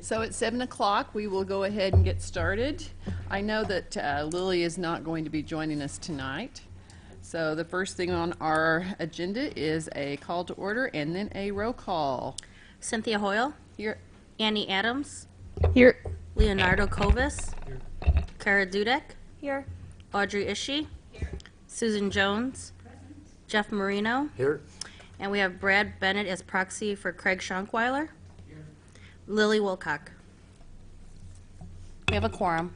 So at 7 o'clock, we will go ahead and get started. I know that Lily is not going to be joining us tonight. So the first thing on our agenda is a call to order and then a roll call. Cynthia Hoyle. Here. Annie Adams. Here. Leonardo Kovis. Here. Kara Dudek. Here. Audrey Ishii. Here. Susan Jones. Present. Jeff Marino. Here. And we have Brad Bennett as proxy for Craig Schonkweiler. Here. Lily Wilcock. We have a quorum.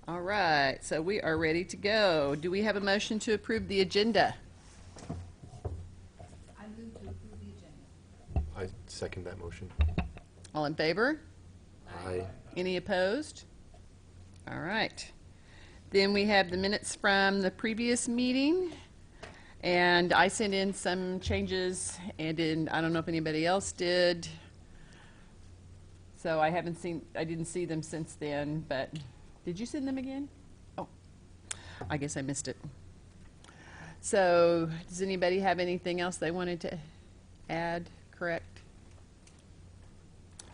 All right, so we are ready to go. Do we have a motion to approve the agenda? I move to approve the agenda. I second that motion. All in favor? Aye. Any opposed? All right. Then we have the minutes from the previous meeting. And I sent in some changes, and I don't know if anybody else did. So I didn't see them since then, but did you send them again? Oh, I guess I missed it. So does anybody have anything else they wanted to add, correct?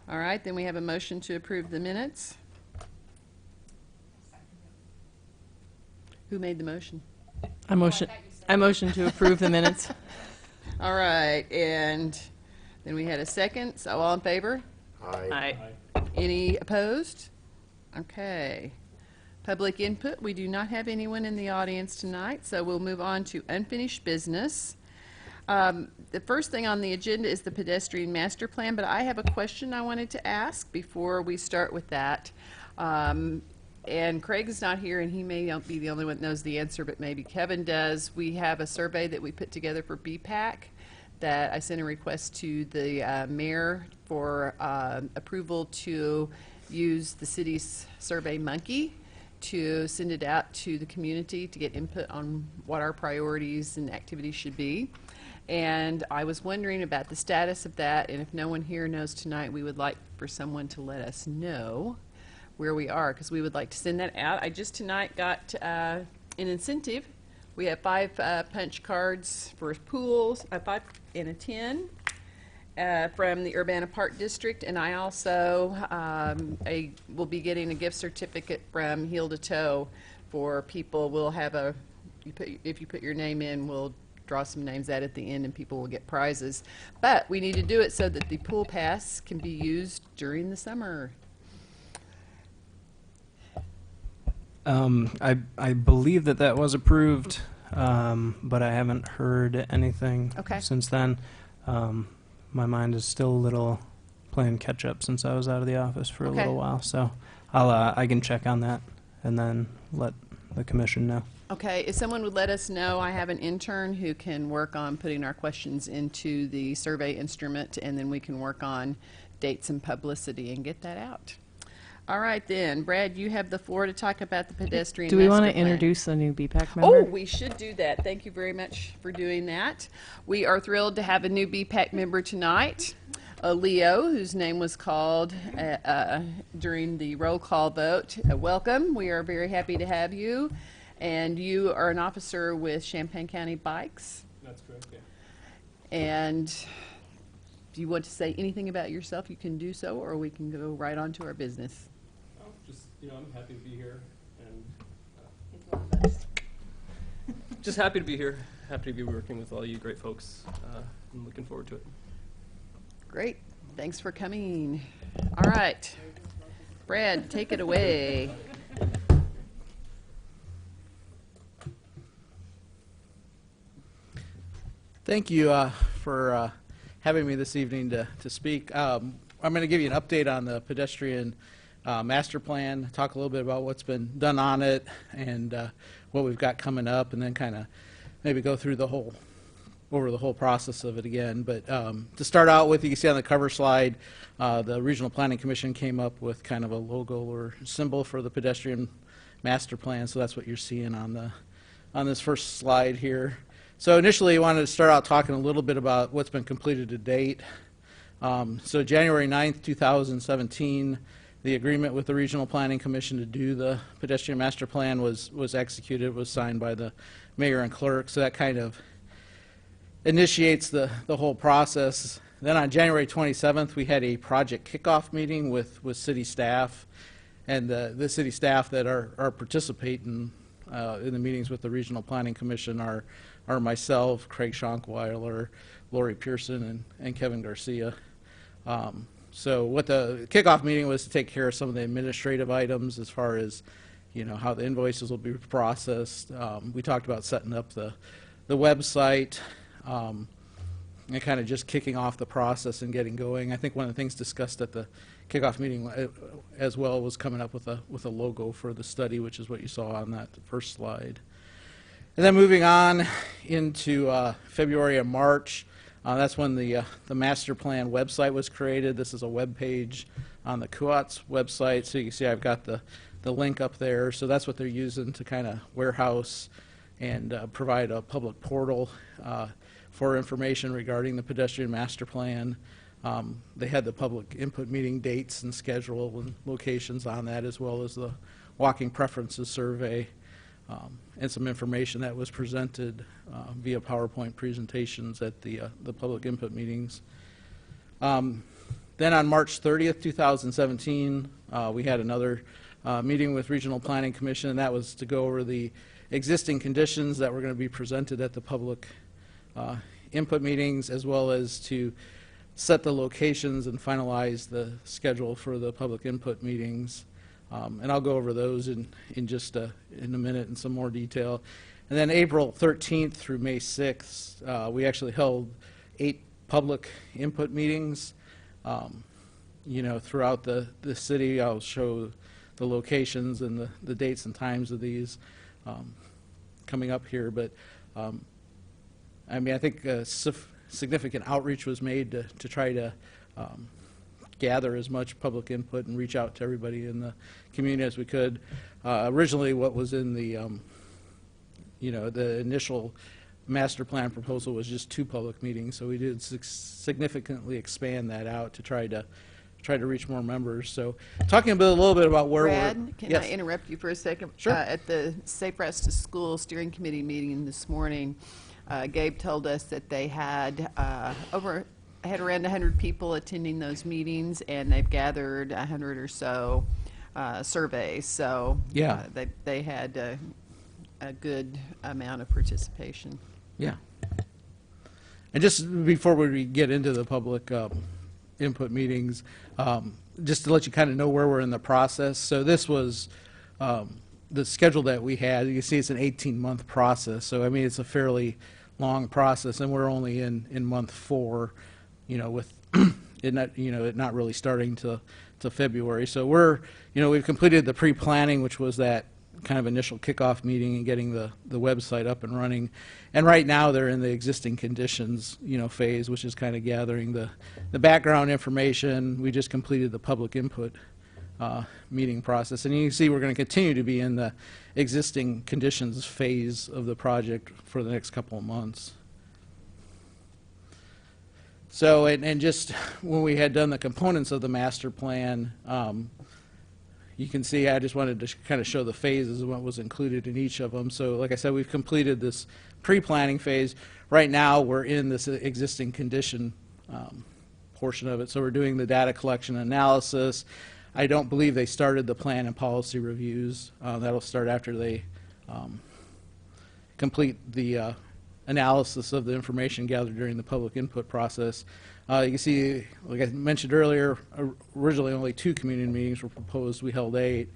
All right, then we have a motion to approve the minutes. Who made the motion? I motion to approve the minutes. All right, and then we had a second, so all in favor? Aye. Any opposed? Okay. Public input, we do not have anyone in the audience tonight, so we'll move on to unfinished business. The first thing on the agenda is the pedestrian master plan, but I have a question I wanted to ask before we start with that. And Craig is not here, and he may not be the only one that knows the answer, but maybe Kevin does. We have a survey that we put together for BPAC that I sent a request to the mayor for approval to use the city's Survey Monkey to send it out to the community to get input on what our priorities and activities should be. And I was wondering about the status of that, and if no one here knows tonight, we would like for someone to let us know where we are, because we would like to send that out. I just tonight got an incentive. We have 5 punch cards for pools, a 5 and a 10 from the Urbana Park District, and I also will be getting a gift certificate from Heel to Toe for people. We'll have if you put your name in, we'll draw some names out at the end, and people will get prizes. But we need to do it so that the pool pass can be used during the summer. I believe that was approved, but I haven't heard anything since then. My mind is still a little playing catch up since I was out of the office for a little while, so I can check on that and then let the commission know. Okay, if someone would let us know, I have an intern who can work on putting our questions into the survey instrument, and then we can work on dates and publicity and get that out. All right then, Brad, you have the floor to talk about the pedestrian Do we want to master plan. introduce the new BPAC member? Oh, we should do that. Thank you very much for doing that. We are thrilled to have a new BPAC member tonight, Leo, whose name was called during the roll call vote. Welcome. We are very happy to have you. And you are an officer with Champaign County Bikes. That's correct, yeah. And if you want to say anything about yourself, you can do so, or we can go right on to our business. Oh, just, I'm happy to be here, and just happy to be here. Happy to be working with all you great folks. I'm looking forward to it. Great. Thanks for coming. All right. Brad, take it away. Thank you for having me this evening to speak. I'm going to give you an update on the pedestrian master plan, talk a little bit about what's been done on it and what we've got coming up, and then kind of maybe go through the whole process of it again. But to start out with, you can see on the cover slide, the Regional Planning Commission came up with kind of a logo or symbol for the pedestrian master plan, so that's what you're seeing on this first slide here. So initially, I wanted to start out talking a little bit about what's been completed to date. So January 9th, 2017, the agreement with the Regional Planning Commission to do the pedestrian master plan was executed, was signed by the mayor and clerk. So that kind of initiates the whole process. Then on January 27th, we had a project kickoff meeting with city staff, and the city staff that are participating in the meetings with the Regional Planning Commission are myself, Craig Schonkweiler, Lori Pearson, and Kevin Garcia. So what the kickoff meeting was to take care of some of the administrative items as far as, how the invoices will be processed. We talked about setting up the website, and kind of just kicking off the process and getting going. I think one of the things discussed at the kickoff meeting as well was coming up with a logo for the study, which is what you saw on that first slide. And then moving on into February and March, that's when the master plan website was created. This is a web page on the CUATS website, so you can see I've got the link up there. So that's what they're using to kind of warehouse and provide a public portal for information regarding the pedestrian master plan. They had the public input meeting dates and schedule and locations on that, as well as the walking preferences survey, and some information that was presented via PowerPoint presentations at the public input meetings. Then on March 30th, 2017, we had another meeting with Regional Planning Commission, and that was to go over the existing conditions that were going to be presented at the public input meetings, as well as to set the locations and finalize the schedule for the public input meetings. And I'll go over those in a minute in some more detail. And then April 13th through May 6th, we actually held 8 public input meetings, throughout the city. I'll show the locations and the dates and times of these coming up here. But I think significant outreach was made to try to gather as much public input and reach out to everybody in the community as we could. Originally, what was in the the initial master plan proposal was just 2 public meetings, so we did significantly expand that out to try to reach more members. So, talking a little bit about where Brad, we're. can Yes. I interrupt you for a second? Sure. At the Safe Routes to School Steering Committee meeting this morning, Gabe told us that they had around 100 people attending those meetings, and they've gathered 100 or so surveys. So Yeah. They had a good amount of participation. Yeah. And just before we get into the public input meetings, just to let you kind of know where we're in the process. So this was the schedule that we had. You can see it's an 18-month process. So, it's a fairly long process, and we're only in month 4, with it not really starting to February. So we've completed the pre-planning, which was that kind of initial kickoff meeting and getting the website up and running. And right now they're in the existing conditions, phase, which is kind of gathering the background information. We just completed the public input meeting process. And you can see we're going to continue to be in the existing conditions phase of the project for the next couple of months. So, and just when we had done the components of the master plan, you can see I just wanted to kind of show the phases of what was included in each of them. So, like I said, we've completed this pre-planning phase. Right now, we're in this existing condition portion of it. So we're doing the data collection analysis. I don't believe they started the plan and policy reviews. That'll start after they complete the analysis of the information gathered during the public input process. You can see, like I mentioned earlier, originally only 2 community meetings were proposed. We held 8.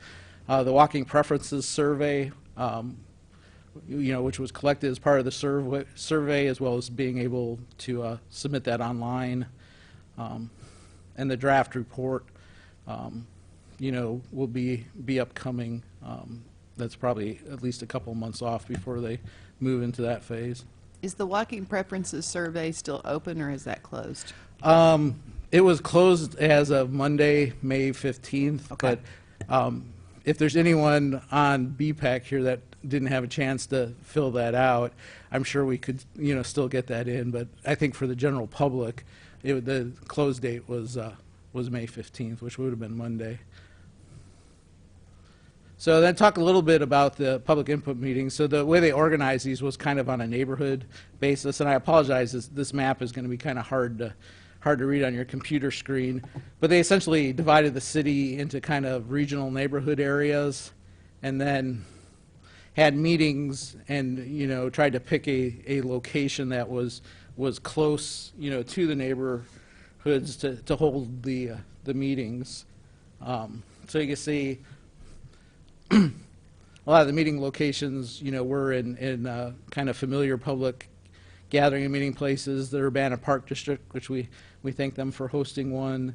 The walking preferences survey, which was collected as part of the survey, as well as being able to submit that online, and the draft report, will be upcoming. That's probably at least a couple months off before they move into that phase. Is the walking preferences survey still open, or is that closed? It was closed as of Monday, May 15th. Okay. But if there's anyone on BPAC here that didn't have a chance to fill that out, I'm sure we could, still get that in. But I think for the general public, the close date was May 15th, which would have been Monday. So then talk a little bit about the public input meetings. So the way they organized these was kind of on a neighborhood basis, and I apologize, this map is going to be kind of hard hard to read on your computer screen. But they essentially divided the city into kind of regional neighborhood areas, and then had meetings and, tried to pick a location that was close, to the neighborhoods to hold the meetings. So you can see a lot of the meeting locations, were in kind of familiar public gathering and meeting places. The Urbana Park District, which we thank them for hosting one.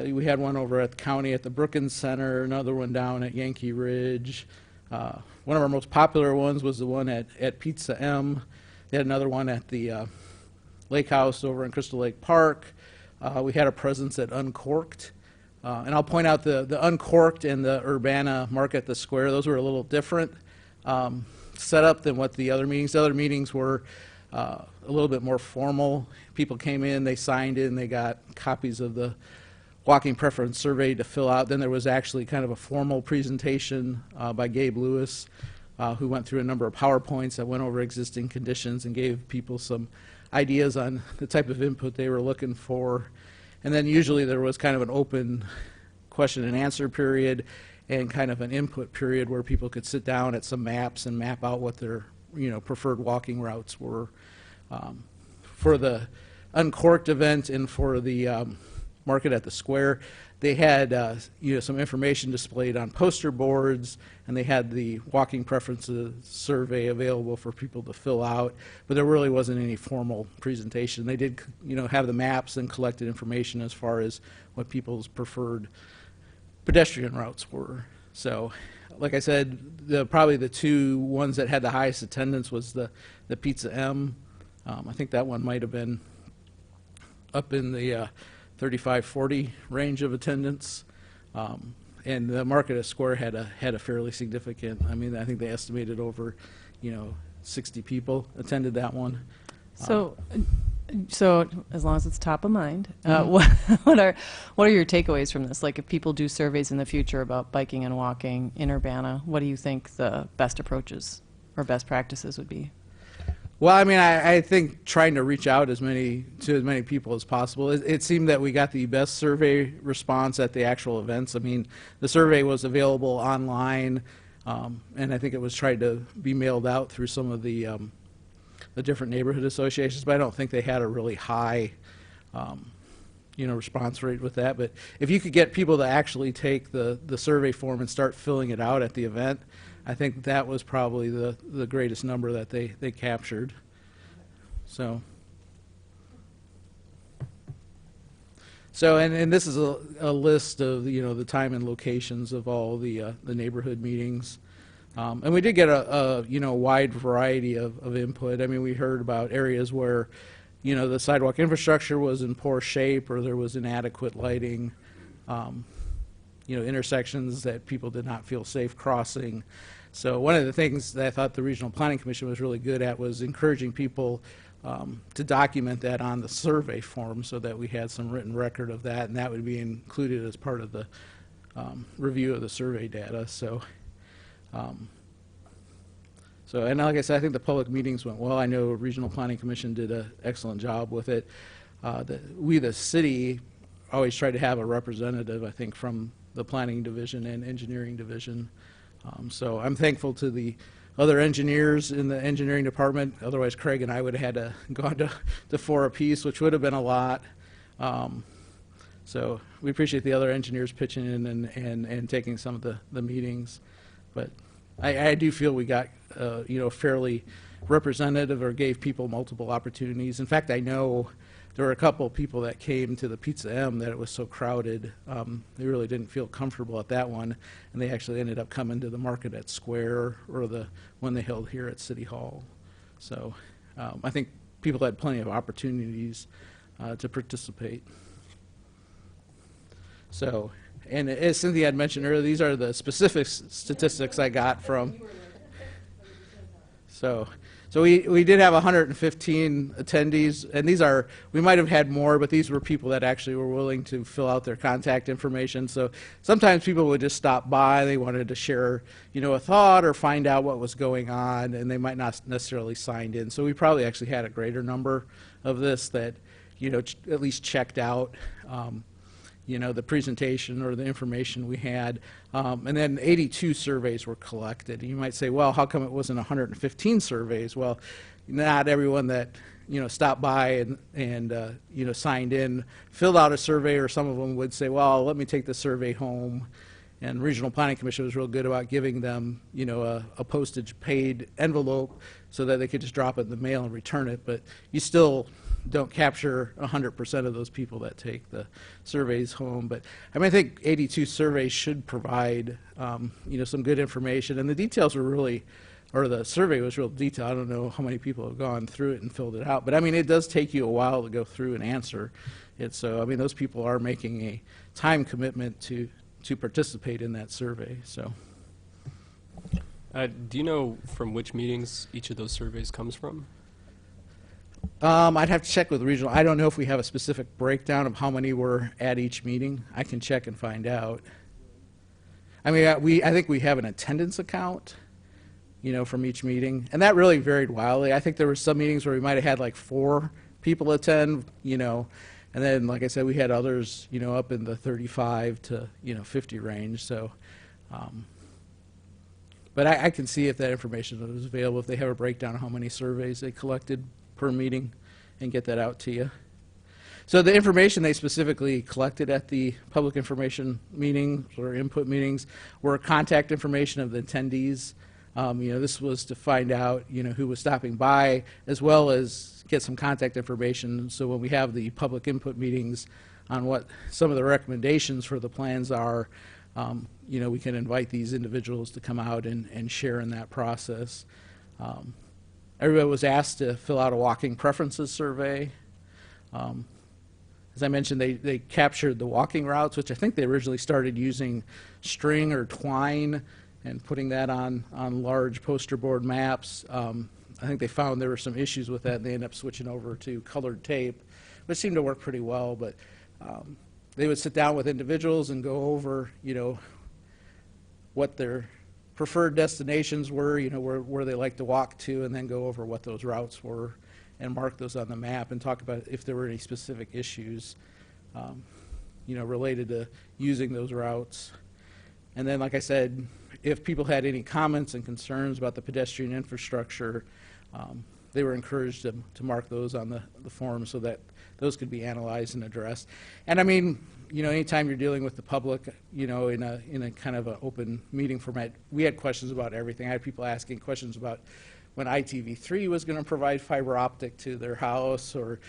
We had one over at the county at the Brookins Center, another one down at Yankee Ridge. One of our most popular ones was the one at Pizza M. They had another one at the Lake House over in Crystal Lake Park. We had a presence at Uncorked. And I'll point out the Uncorked and the Urbana Market at the Square, those were a little different setup than what the other meetings. The other meetings were a little bit more formal. People came in, they signed in, they got copies of the walking preference survey to fill out. Then there was actually kind of a formal presentation by Gabe Lewis, who went through a number of PowerPoints that went over existing conditions and gave people some ideas on the type of input they were looking for. And then usually there was kind of an open question and answer period and kind of an input period where people could sit down at some maps and map out what their preferred walking routes were. For the Uncorked event and for the Market at the Square, they had some information displayed on poster boards, and they had the walking preferences survey available for people to fill out, but there really wasn't any formal presentation. They did have the maps and collected information as far as what people's preferred pedestrian routes were. So like I said, probably the two ones that had the highest attendance was the Pizza M. I think that one might have been up in the 35-40 range of attendance, and the Market at Square had a fairly significant. I mean, I think they estimated over 60 people attended that one. So as long as it's top of mind, what are your takeaways from this? Like, if people do surveys in the future about biking and walking in Urbana, what do you think the best approaches or best practices would be? Well, I mean, I think trying to reach out to as many people as possible. It seemed that we got the best survey response at the actual events. I mean, the survey was available online, and I think it was tried to be mailed out through some of the different neighborhood associations, but I don't think they had a really high, response rate with that. But if you could get people to actually take the survey form and start filling it out at the event, I think that was probably the greatest number that they captured. So and this is a list of the time and locations of all the neighborhood meetings, and we did get a wide variety of input. I mean, we heard about areas where the sidewalk infrastructure was in poor shape or there was inadequate lighting. Intersections that people did not feel safe crossing. So one of the things that I thought the Regional Planning Commission was really good at was encouraging people to document that on the survey form so that we had some written record of that, and that would be included as part of the review of the survey data. So, and like I said, I think the public meetings went well. I know Regional Planning Commission did an excellent job with it. We, the city, always try to have a representative, I think, from the planning division and engineering division. So I'm thankful to the other engineers in the engineering department. Otherwise, Craig and I would have had to gone to 4 apiece, which would have been a lot. So we appreciate the other engineers pitching in and taking some of the meetings. But I do feel we got fairly representative or gave people multiple opportunities. In fact, I know there were a couple of people that came to the Pizza M that it was so crowded. They really didn't feel comfortable at that one, and they actually ended up coming to the Market at Square or the one they held here at City Hall. So I think people had plenty of opportunities to participate. So, and as Cynthia had mentioned earlier, these are the specific statistics I got from. So we did have 115 attendees, and we might have had more, but these were people that actually were willing to fill out their contact information. So sometimes people would just stop by, they wanted to share, a thought or find out what was going on, and they might not necessarily signed in. So we probably actually had a greater number of this that, at least checked out, the presentation or the information we had. And then 82 surveys were collected. You might say, well, how come it wasn't 115 surveys? Well, not everyone that stopped by and signed in filled out a survey, or some of them would say, well, let me take the survey home. And Regional Planning Commission was real good about giving them, a postage paid envelope so that they could just drop it in the mail and return it. But you still don't capture 100% of those people that take the surveys home. But I mean, I think 82 surveys should provide, some good information. And the details were really, or the survey was real detailed. I don't know how many people have gone through it and filled it out. But I mean, it does take you a while to go through and answer it. So, I mean, those people are making a time commitment to participate in that survey. So, Do you know from which meetings each of those surveys comes from? I'd have to check with regional. I don't know if we have a specific breakdown of how many were at each meeting. I can check and find out. I mean, I think we have an attendance account, from each meeting, and that really varied wildly. I think there were some meetings where we might have had like 4 people attend, and then, like I said, we had others, up in the 35 to 50 range. So, but I can see if that information is available, if they have a breakdown of how many surveys they collected per meeting, and get that out to you. So the information they specifically collected at the public information meetings or input meetings were contact information of the attendees. This was to find out, who was stopping by, as well as get some contact information. So when we have the public input meetings on what some of the recommendations for the plans are, we can invite these individuals to come out and share in that process. Everybody was asked to fill out a walking preferences survey. As I mentioned, they captured the walking routes, which I think they originally started using string or twine and putting that on large poster board maps. I think they found there were some issues with that, and they ended up switching over to colored tape, which seemed to work pretty well. But they would sit down with individuals and go over, what their preferred destinations were, where they like to walk to, and then go over what those routes were and mark those on the map and talk about if there were any specific issues, related to using those routes. And then, like I said, if people had any comments and concerns about the pedestrian infrastructure, they were encouraged to mark those on the form so that those could be analyzed and addressed. And I mean, anytime you're dealing with the public, in a kind of an open meeting format, we had questions about everything. I had people asking questions about when ITV3 was going to provide fiber optic to their house, or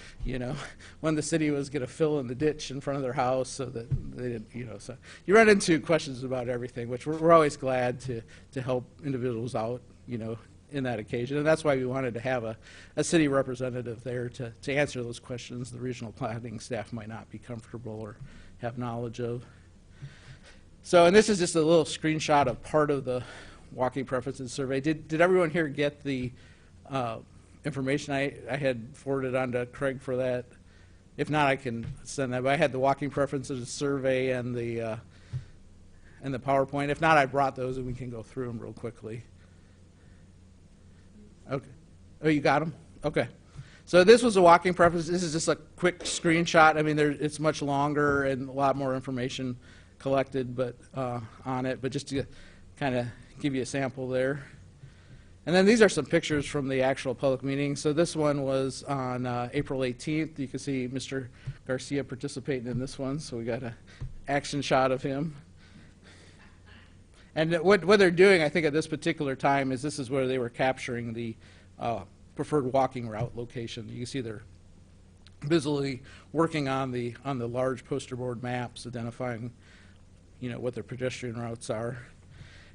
when the city was going to fill in the ditch in front of their house so that they didn't, so you run into questions about everything, which we're always glad to help individuals out, in that occasion. And that's why we wanted to have a city representative there to answer those questions the regional planning staff might not be comfortable or have knowledge of. So, and this is just a little screenshot of part of the walking preferences survey. Did everyone here get the information I had forwarded on to Craig for that? If not, I can send that. But I had the walking preferences survey and the PowerPoint. If not, I brought those and we can go through them real quickly. Okay. Oh, you got them? Okay. So this was a walking preference. This is just a quick screenshot. I mean, it's much longer and a lot more information collected, but on it. But just to kind of give you a sample there. And then these are some pictures from the actual public meeting. So this one was on April 18th. You can see Mr. Garcia participating in this one. So we got an action shot of him. And what they're doing, I think, at this particular time is this is where they were capturing the preferred walking route location. You can see they're busily working on the large poster board maps, identifying, what their pedestrian routes are.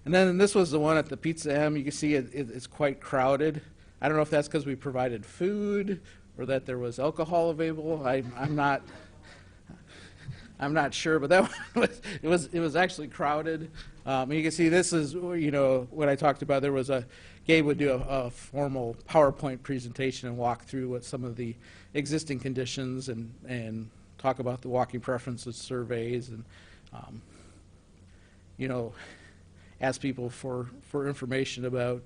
And then this was the one at the Pizza M. You can see it's quite crowded. I don't know if that's because we provided food or that there was alcohol available. I'm not sure, but that one it was actually crowded. You can see this is what I talked about. There was Gabe would do a formal PowerPoint presentation and walk through what some of the existing conditions and talk about the walking preferences surveys and ask people for information about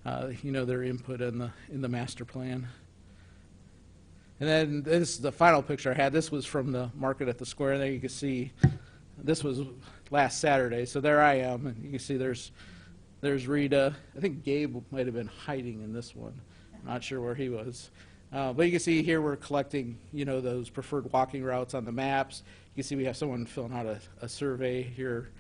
their input in the master plan. And then this is the final picture I had. This was from the market at the square. There you can see, this was last Saturday. So there I am, and you can see there's Rita. I think Gabe might have been hiding in this one. I'm not sure where he was. But you can see here we're collecting, those preferred walking routes on the maps. You can see we have someone filling out a survey here.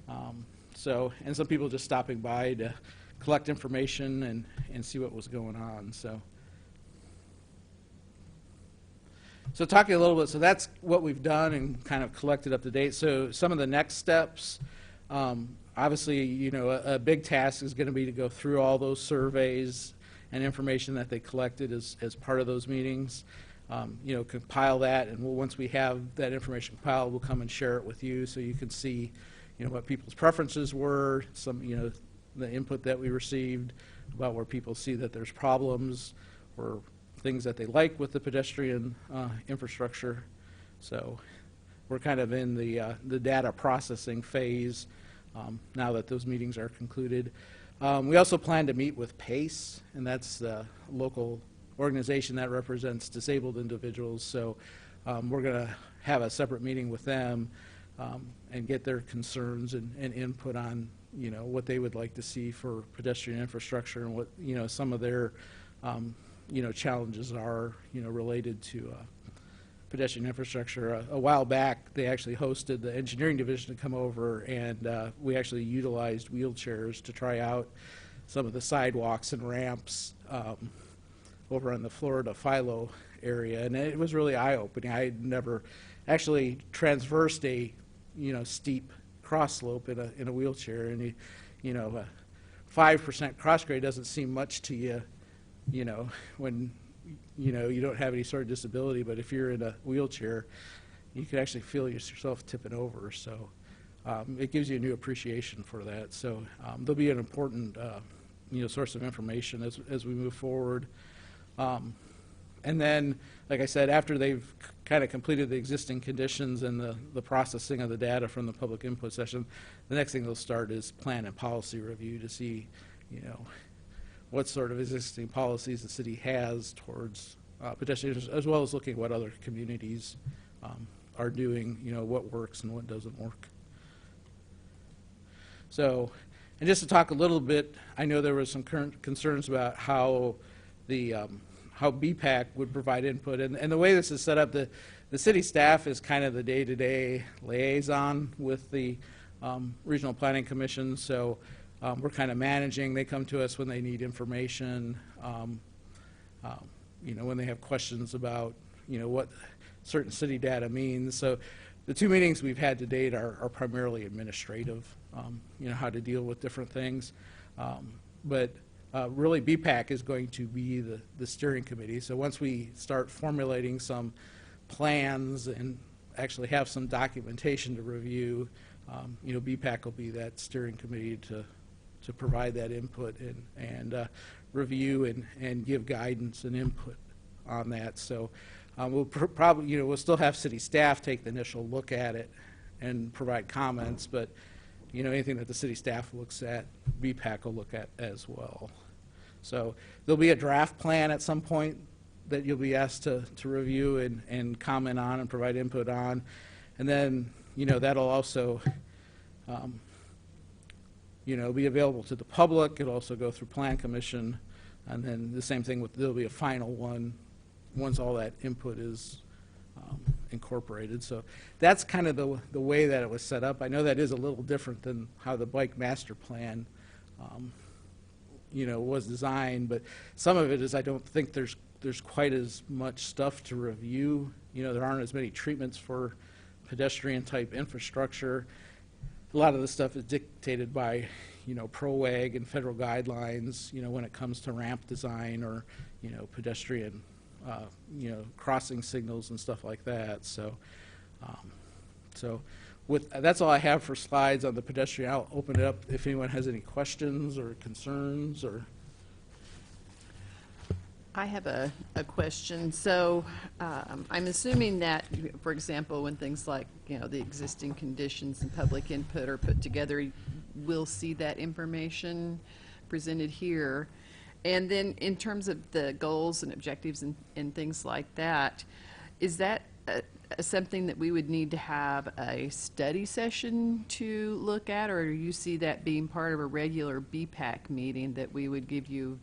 And some people just stopping by to collect information and see what was going on. So talking a little bit, so that's what we've done and kind of collected up to date. So some of the next steps, obviously, a big task is going to be to go through all those surveys and information that they collected as part of those meetings. Compile that, and once we have that information compiled, we'll come and share it with you so you can see, what people's preferences were, some, the input that we received about where people see that there's problems or things that they like with the pedestrian infrastructure. So we're kind of in the data processing phase now that those meetings are concluded. We also plan to meet with PACE, and that's the local organization that represents disabled individuals. So we're going to have a separate meeting with them and get their concerns and input on, what they would like to see for pedestrian infrastructure and what, some of their, challenges are, related to pedestrian infrastructure. A while back, they actually hosted the engineering division to come over, and we actually utilized wheelchairs to try out some of the sidewalks and ramps over on the Florida Philo area, and it was really eye-opening. I had never actually transversed a steep cross slope in a wheelchair, and 5% cross grade doesn't seem much to you, when you don't have any sort of disability, but if you're in a wheelchair, you can actually feel yourself tipping over. So it gives you a new appreciation for that. So there'll be an important source of information as we move forward. And then, like I said, after they've kind of completed the existing conditions and the processing of the data from the public input session, the next thing they'll start is plan and policy review to see, what sort of existing policies the city has towards pedestrians, as well as looking at what other communities are doing, what works and what doesn't work. So, and just to talk a little bit, I know there was some current concerns about how the how BPAC would provide input, and the way this is set up, the city staff is kind of the day-to-day liaison with the regional planning commission. So we're kind of managing. They come to us when they need information, when they have questions about what certain city data means. So the two meetings we've had to date are primarily administrative, how to deal with different things. But really BPAC is going to be the steering committee. So once we start formulating some plans and actually have some documentation to review, BPAC will be that steering committee to provide that input and review and give guidance and input on that. So we'll probably, we'll still have city staff take the initial look at it and provide comments, but anything that the city staff looks at, BPAC will look at as well. So there'll be a draft plan at some point that you'll be asked to review and comment on and provide input on. And then, that'll also, be available to the public. It'll also go through Plan Commission. And then the same thing there'll be a final one once all that input is incorporated. So that's kind of the way that it was set up. I know that is a little different than how the bike master plan was designed, but some of it is I don't think there's quite as much stuff to review. There aren't as many treatments for pedestrian type infrastructure. A lot of the stuff is dictated by ProWag and federal guidelines, when it comes to ramp design or pedestrian crossing signals and stuff like that. So that's all I have for slides on the pedestrian. I'll open it up if anyone has any questions or concerns. Or I have a question. So I'm assuming that, for example, when things like, the existing conditions and public input are put together, we'll see that information presented here. And then in terms of the goals and objectives and things like that, is that something that we would need to have a study session to look at, or do you see that being part of a regular BPAC meeting that we would give you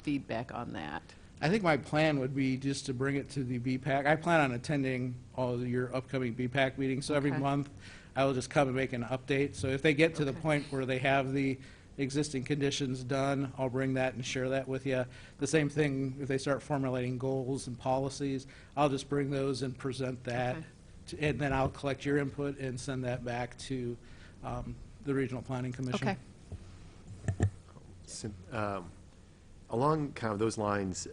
feedback on that? I think my plan would be just to bring it to the BPAC. I plan on attending all of your upcoming BPAC meetings, so every Okay. month I will just come and make an update. So if they get to the Okay. point where they have the existing conditions done, I'll bring that and share that with you. The same thing if they start formulating goals and policies, I'll just bring those and present that. Okay. And then I'll collect your input and send that back to the Regional Planning Commission. Okay. Along kind of those lines,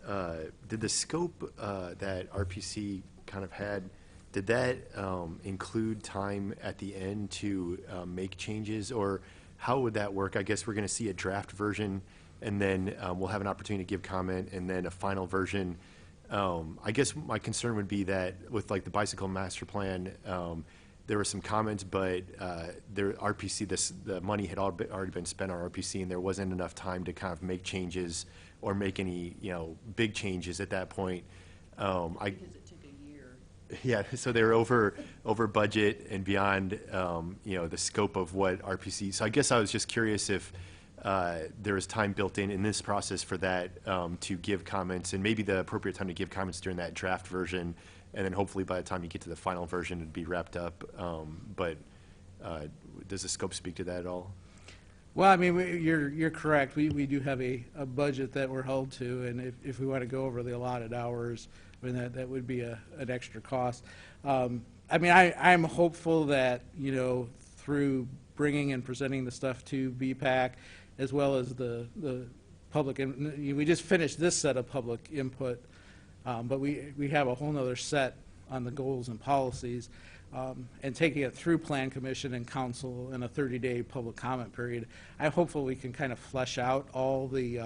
did the scope that RPC kind of had, did that include time at the end to make changes, or how would that work? I guess we're going to see a draft version, and then we'll have an opportunity to give comment, and then a final version. I guess my concern would be that with like the bicycle master plan, there were some comments, but the money had already been spent on RPC, and there wasn't enough time to kind of make changes or make any, big changes at that point. Because it took a year. Yeah, so they were over budget and beyond, the scope of what RPC. So I guess I was just curious if there was time built in this process for that to give comments, and maybe the appropriate time to give comments during that draft version, and then hopefully by the time you get to the final version, it'd be wrapped up. But does the scope speak to that at all? Well, I mean, you're correct. We do have a budget that we're held to, and if we want to go over the allotted hours, I mean, that would be an extra cost. I mean, I'm hopeful that, through bringing and presenting the stuff to BPAC, as well as the public, and we just finished this set of public input, but we have a whole nother set on the goals and policies. And taking it through Plan Commission and Council in a 30-day public comment period, I'm hopeful we can kind of flesh out all the,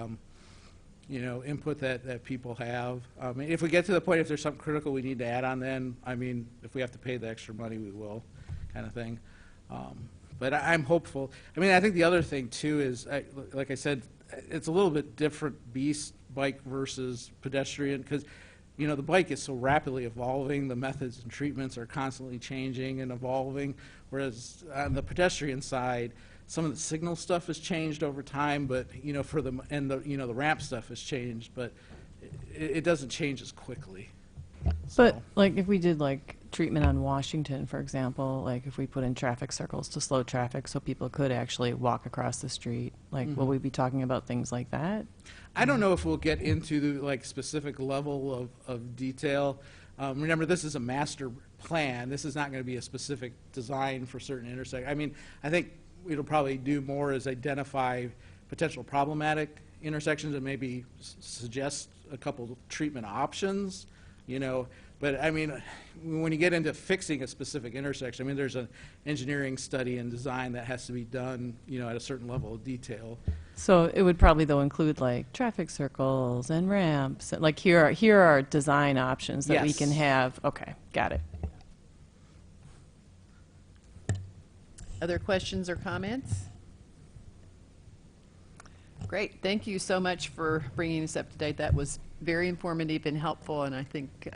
input that people have. If we get to the point, if there's something critical we need to add on, then, I mean, if we have to pay the extra money, we will, kind of thing. But I'm hopeful. I mean, I think the other thing, too, is, like I said, it's a little bit different beast, bike versus pedestrian, because the bike is so rapidly evolving. The methods and treatments are constantly changing and evolving, whereas on the pedestrian side, some of the signal stuff has changed over time, but the ramp stuff has changed, but it doesn't change as quickly. But So- like if we did like treatment on Washington, for example, like if we put in traffic circles to slow traffic so people could actually walk across the street, like will we be talking about things like that? I don't know if we'll get into the specific level of detail. Remember, this is a master plan. This is not going to be a specific design for certain intersections. I mean, I think it'll probably do more is identify potential problematic intersections and maybe suggest a couple of treatment options, But, I mean, when you get into fixing a specific intersection, I mean, there's an engineering study and design that has to be done, at a certain level of detail. So it would probably though include like traffic circles and ramps. Like here are design options that we Yes. can have. Okay, got it. Other questions or comments? Great, thank you so much for bringing us up to date. That was very informative and helpful, and I think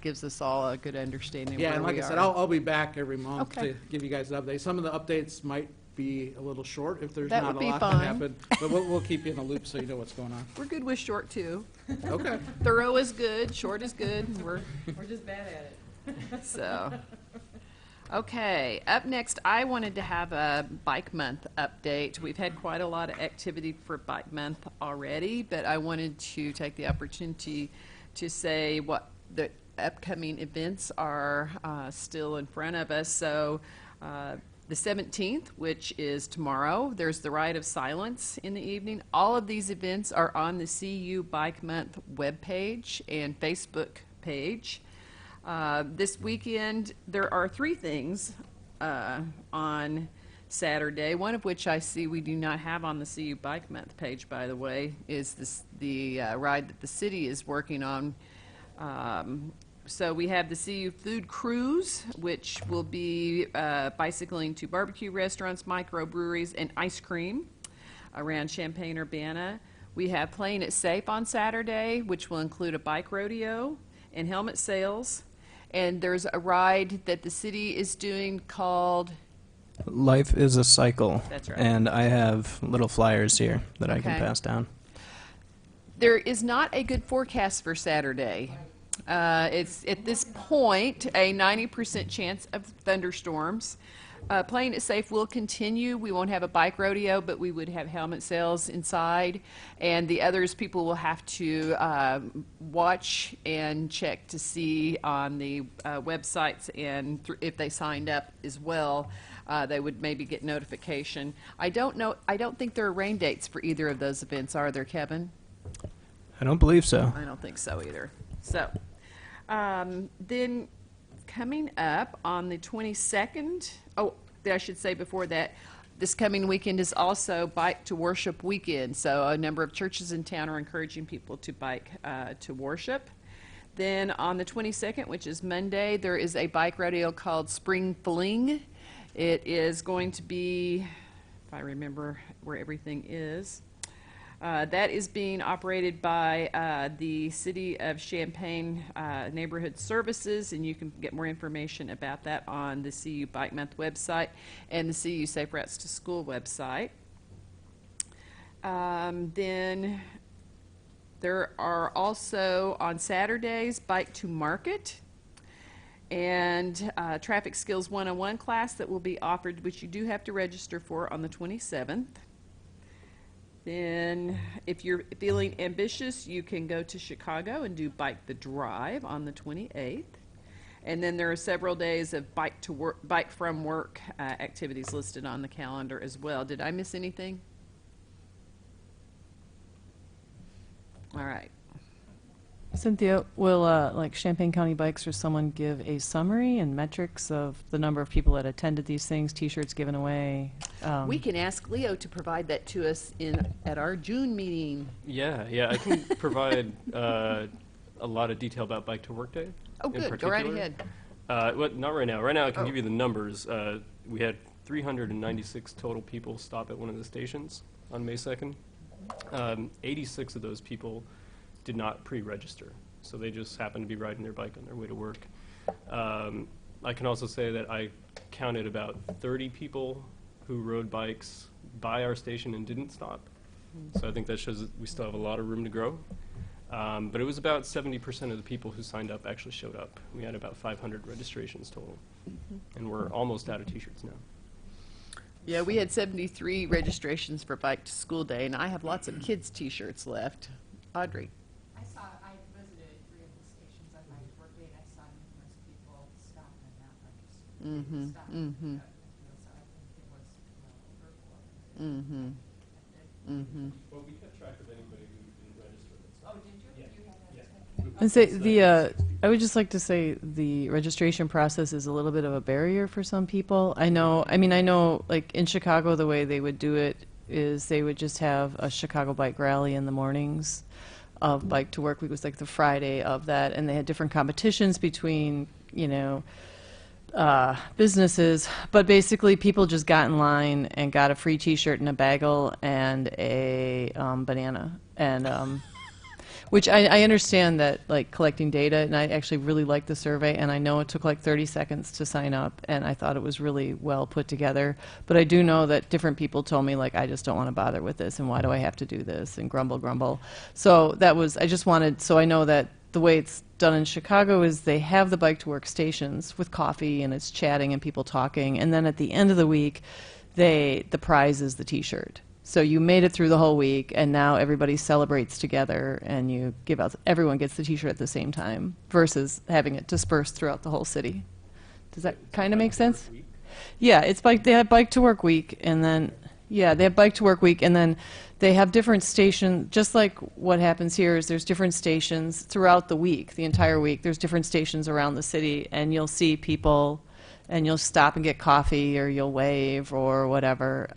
gives us all a good understanding Yeah, where and like we I are. said, I'll be back every month Okay. to give you guys an update. Some of the updates might be a little short if there's That not would a be lot fine. that happened, but we'll keep you in the loop so you know what's going on. We're good with short, too. Okay. Thorough is good, short is good. We're just bad at it. so. Okay, up next, I wanted to have a Bike Month update. We've had quite a lot of activity for Bike Month already, but I wanted to take the opportunity to say what the upcoming events are still in front of us. So the 17th, which is tomorrow, there's the Ride of Silence in the evening. All of these events are on the CU Bike Month webpage and Facebook page. This weekend, there are 3 things on Saturday, one of which I see we do not have on the CU Bike Month page, by the way, is the ride that the city is working on. So we have the CU Food Cruise, which will be bicycling to barbecue restaurants, microbreweries, and ice cream around Champaign-Urbana. We have Playing It Safe on Saturday, which will include a bike rodeo and helmet sales. And there's a ride that the city is doing called, Life is a cycle. That's right. And I have little flyers here that I can Okay. pass down. there is not a good forecast for Saturday. It's at this point a 90% chance of thunderstorms. Playing It Safe will continue. We won't have a bike rodeo, but we would have helmet sales inside. And the others, people will have to watch and check to see on the websites, and if they signed up as well, they would maybe get notification. I don't know. I don't think there are rain dates for either of those events, are there, Kevin? I don't believe so. I don't think so either. So, then coming up on the 22nd, I should say before that, this coming weekend is also Bike to Worship weekend. So a number of churches in town are encouraging people to bike to worship. Then on the 22nd, which is Monday, there is a bike rodeo called Spring Fling. It is going to be, if I remember where everything is, that is being operated by the City of Champaign Neighborhood Services, and you can get more information about that on the CU Bike Month website and the CU Safe Routes to School website. Then there are also on Saturdays Bike to Market and Traffic Skills 101 class that will be offered, which you do have to register for on the 27th. Then, if you're feeling ambitious, you can go to Chicago and do Bike the Drive on the 28th. And then there are several days of bike from work activities listed on the calendar as well. Did I miss anything? All right. Cynthia, will like Champaign County Bikes or someone give a summary and metrics of the number of people that attended these things, T-shirts given away? We can ask Leo to provide that to us at our June meeting. Yeah, I can provide a lot of detail about Bike to Work Day. Oh, in good. Go right particular. ahead. Well, not right now. Right now, I can Oh. give you the numbers. We had 396 total people stop at one of the stations on May 2nd. 86 of those people did not pre-register, so they just happened to be riding their bike on their way to work. I can also say that I counted about 30 people who rode bikes by our station and didn't stop. So I think that shows that we still have a lot of room to grow. But it was about 70% of the people who signed up actually showed up. We had about 500 registrations total, and we're almost out of T-shirts now. Yeah, we had 73 registrations for Bike to School Day, and I have lots of kids' T-shirts left. Audrey? I visited 3 of the stations on my work day, and I saw numerous people stop and not register. Mm-hmm, Stop. mm-hmm, So I think it was well over 400. mm-hmm, mm-hmm. Well, we kept track of anybody who didn't register. Oh, did you? Yeah. You had that? Yeah. And say I would just like to say the registration process is a little bit of a barrier for some people. I know like in Chicago, the way they would do it is they would just have a Chicago bike rally in the mornings of Bike to Work Week. It was like the Friday of that, and they had different competitions between, businesses, but basically people just got in line and got a free T-shirt and a bagel and a banana, and which I understand that, like, collecting data, and I actually really liked the survey, and I know it took like 30 seconds to sign up, and I thought it was really well put together, but I do know that different people told me, like, I just don't want to bother with this, and why do I have to do this, and grumble. So that was, I just wanted, so I know that the way it's done in Chicago is they have the Bike to Work stations with coffee, and it's chatting and people talking, and then at the end of the week, the prize is the T-shirt. So you made it through the whole week, and now everybody celebrates together, and you give out, everyone gets the T-shirt at the same time, versus having it dispersed throughout the whole city. Does that kind of make sense? Yeah, it's they have Bike to Work Week, and then, they have Bike to Work Week, and then they have different stations, just like what happens here is there's different stations throughout the week, the entire week. There's different stations around the city, and you'll see people, and you'll stop and get coffee, or you'll wave, or whatever.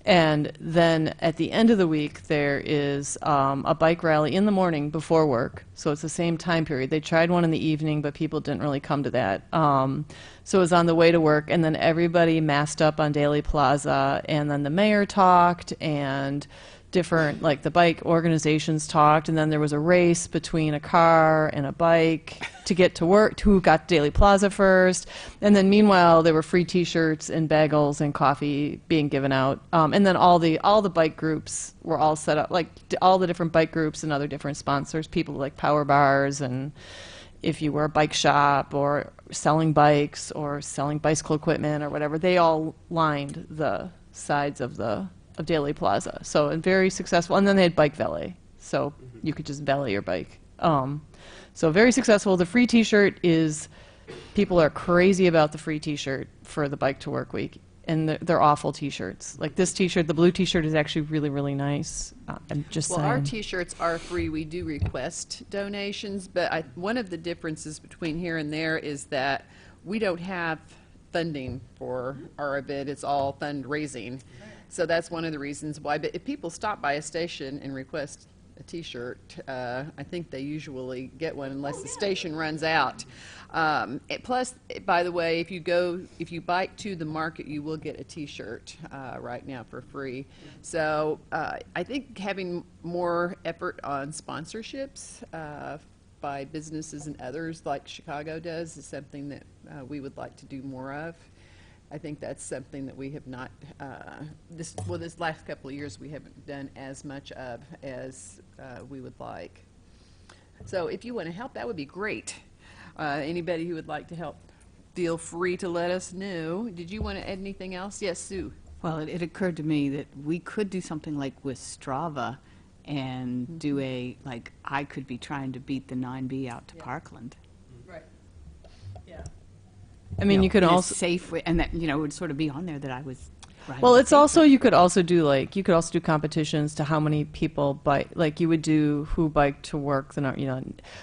And then at the end of the week, there is a bike rally in the morning before work. So it's the same time period. They tried one in the evening, but people didn't really come to that. So it was on the way to work, and then everybody massed up on Daly Plaza, and then the mayor talked, and different, like the bike organizations talked, and then there was a race between a car and a bike to get to work, who got to Daily Plaza first. And then meanwhile, there were free T-shirts and bagels and coffee being given out. And then all the bike groups were all set up, like all the different bike groups and other different sponsors, people like Power Bars, and if you were a bike shop or selling bikes or selling bicycle equipment or whatever, they all lined the sides of Daily Plaza. So, and very successful. And then they had bike valet, so you could just valet your bike. So very successful. The free T-shirt is, people are crazy about the free T-shirt for the Bike to Work Week, and they're awful T-shirts. Like this T-shirt, the blue T-shirt is actually really, really nice. I'm just Well, saying. our T-shirts are free. We do request donations, but one of the differences between here and there is that we don't have funding for our event. It's all fundraising. So that's one of the reasons why. But if people stop by a station and request a T-shirt, I think they usually get one unless the station runs out. Plus, by the way, if you bike to the market, you will get a T-shirt right now for free. So I think having more effort on sponsorships by businesses and others like Chicago does is something that we would like to do more of. I think that's something that we have not, this last couple of years we haven't done as much of as we would like. So if you want to help, that would be great. Anybody who would like to help, feel free to let us know. Did you want to add anything else? Yes, Sue. Well, it occurred to me that we could do something like with Strava and do like, I could be trying to beat the 9B out to Parkland. Right. Yeah. I mean, you could in a also, safe way, and that, it would sort of be on there that I was riding well, it's safely. also, you could also do competitions to how many people bike, like you would do who biked to work,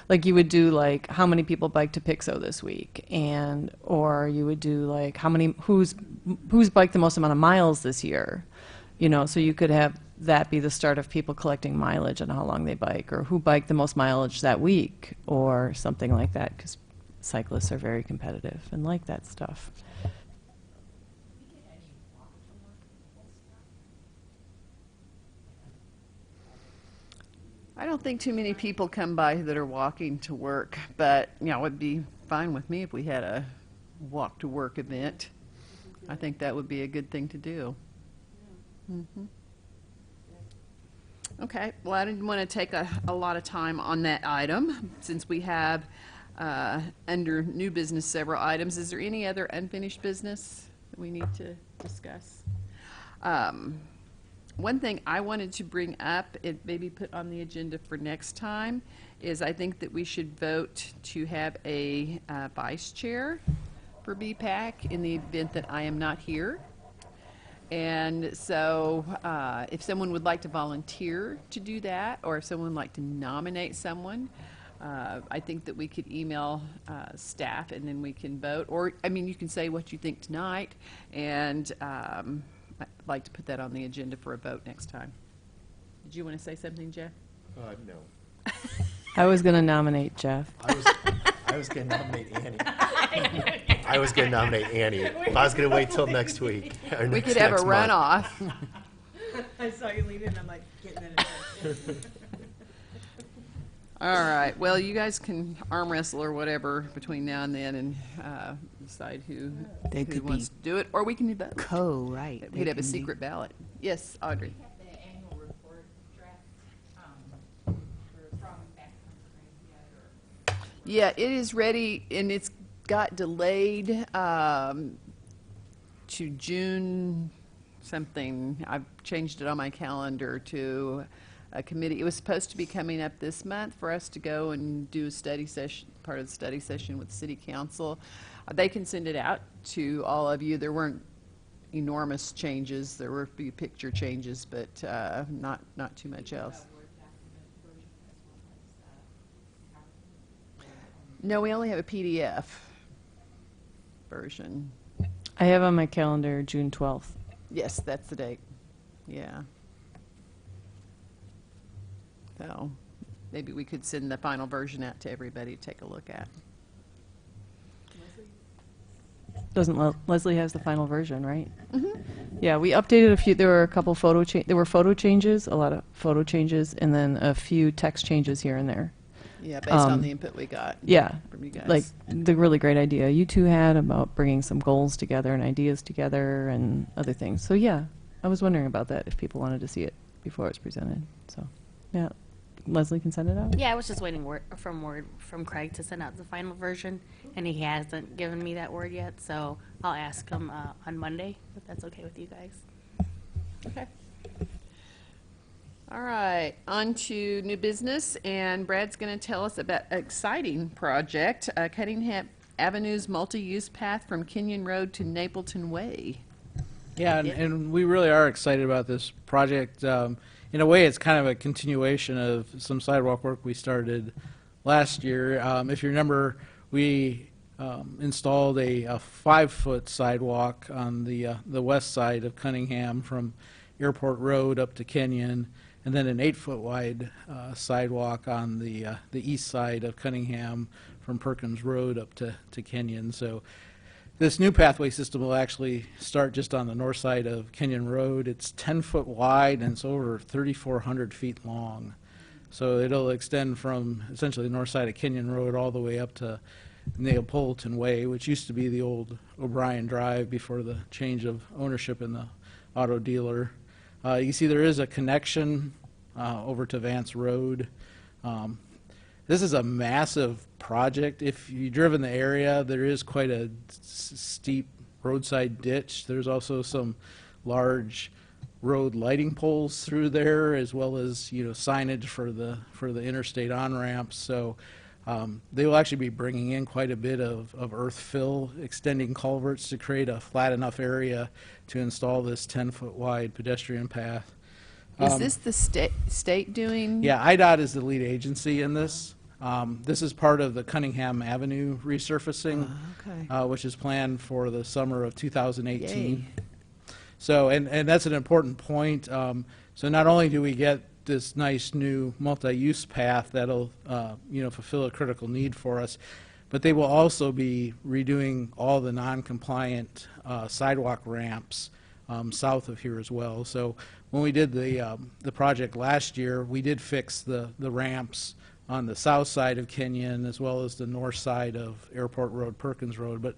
like you would do like how many people biked to Pixo this week, or you would do like who's biked the most amount of miles this year, so you could have that be the start of people collecting mileage on how long they bike, or who biked the most mileage that week, or something like that, because cyclists are very competitive and like that stuff. I don't think too many people come by that are walking to work, but it would be fine with me if we had a walk to work event. I think that would be a good thing to do. Mm-hmm. Okay, well, I didn't want to take a lot of time on that item since we have under new business several items. Is there any other unfinished business that we need to discuss? One thing I wanted to bring up, it maybe put on the agenda for next time, is I think that we should vote to have a vice chair for BPAC in the event that I am not here. And so if someone would like to volunteer to do that, or if someone would like to nominate someone, I think that we could email staff and then we can vote. Or, you can say what you think tonight, and I'd like to put that on the agenda for a vote next time. Did you want to say something, Jeff? No. I was going to nominate Jeff. I was going to nominate Annie. I was going to nominate Annie. If I was going to wait till next week. We could have a runoff. I saw you lean in, I'm like, getting that attention. All right. Well, you guys can arm wrestle or whatever between now and then and decide who could wants be to do it, or we can vote. right. We could have a secret ballot. Yes, Audrey. We have the annual report draft from back from the other. Yeah, it is ready, and it's got delayed to June something. I've changed it on my calendar to a committee. It was supposed to be coming up this month for us to go and do a study session, part of the study session with the city council. They can send it out to all of you. There weren't enormous changes. There were a few picture changes, but not too much else. No, we only have a PDF version. I have on my calendar June 12th. Yes, that's the date. Yeah. So maybe we could send the final version out to everybody to take a look at. Leslie has the final version, right? Yeah, we updated a few. There were a couple photo changes, a lot of photo changes, and then a few text changes here and there. Yeah, based on the input we got. Yeah, from you guys. like the really great idea you two had about bringing some goals together and ideas together and other things. So yeah, I was wondering about that if people wanted to see it before it was presented. So yeah, Leslie can send it out. Yeah, I was just waiting word from Craig to send out the final version, and he hasn't given me that word yet, so I'll ask him on Monday, if that's okay with you guys. Okay. All right, on to new business, and Brad's going to tell us about an exciting project, Cunningham Avenue's multi-use path from Kenyon Road to Napleton Way. Yeah, and we really are excited about this project. In a way, it's kind of a continuation of some sidewalk work we started last year. If you remember, we installed a 5-foot sidewalk on the west side of Cunningham from Airport Road up to Kenyon, and then an 8-foot wide sidewalk on the east side of Cunningham from Perkins Road up to Kenyon. So this new pathway system will actually start just on the north side of Kenyon Road. It's 10 foot wide and it's over 3,400 feet long. So it'll extend from essentially the north side of Kenyon Road all the way up to Napleton Way, which used to be the old O'Brien Drive before the change of ownership in the auto dealer. You can see there is a connection over to Vance Road. This is a massive project. If you've driven the area, there is quite a steep roadside ditch. There's also some large road lighting poles through there, as well as signage for the interstate on-ramps. So they will actually be bringing in quite a bit of earth fill, extending culverts to create a flat enough area to install this 10-foot wide pedestrian path. Is this the state doing? Yeah, IDOT is the lead agency in this. This is part of the Cunningham Avenue resurfacing, which is planned for the summer of 2018. Yay. So, and that's an important point. So not only do we get this nice new multi-use path that'll fulfill a critical need for us, but they will also be redoing all the non-compliant sidewalk ramps south of here as well. So when we did the project last year, we did fix the ramps on the south side of Kenyon as well as the north side of Airport Road, Perkins Road, but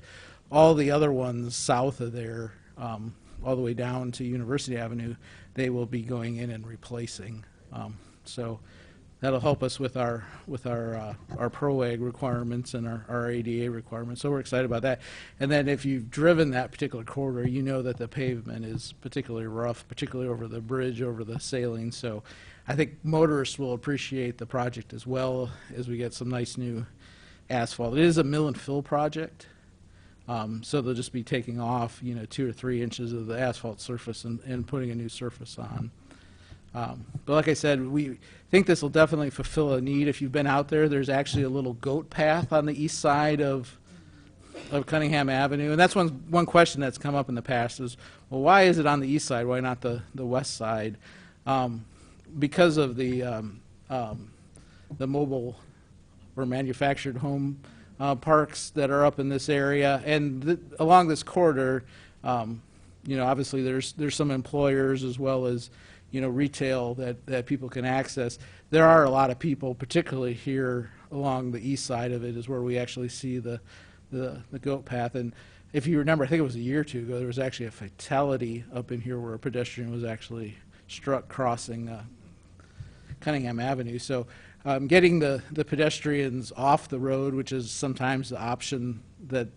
all the other ones south of there, all the way down to University Avenue, they will be going in and replacing. So that'll help us with our ProAg requirements and our ADA requirements. So we're excited about that. And then if you've driven that particular corridor, you know that the pavement is particularly rough, particularly over the bridge, over the sailing. So I think motorists will appreciate the project as well as we get some nice new asphalt. It is a mill and fill project. So they'll just be taking off, 2 or 3 inches of the asphalt surface and putting a new surface on. But like I said, we think this will definitely fulfill a need. If you've been out there, there's actually a little goat path on the east side of Cunningham Avenue. And that's one question that's come up in the past is, well, why is it on the east side? Why not the west side? Because of the mobile or manufactured home parks that are up in this area. And along this corridor, obviously there's some employers as well as retail that people can access. There are a lot of people, particularly here along the east side of it is where we actually see the goat path. And if you remember, I think it was a year or two ago, there was actually a fatality up in here where a pedestrian was actually struck crossing Cunningham Avenue. So getting the pedestrians off the road, which is sometimes the option that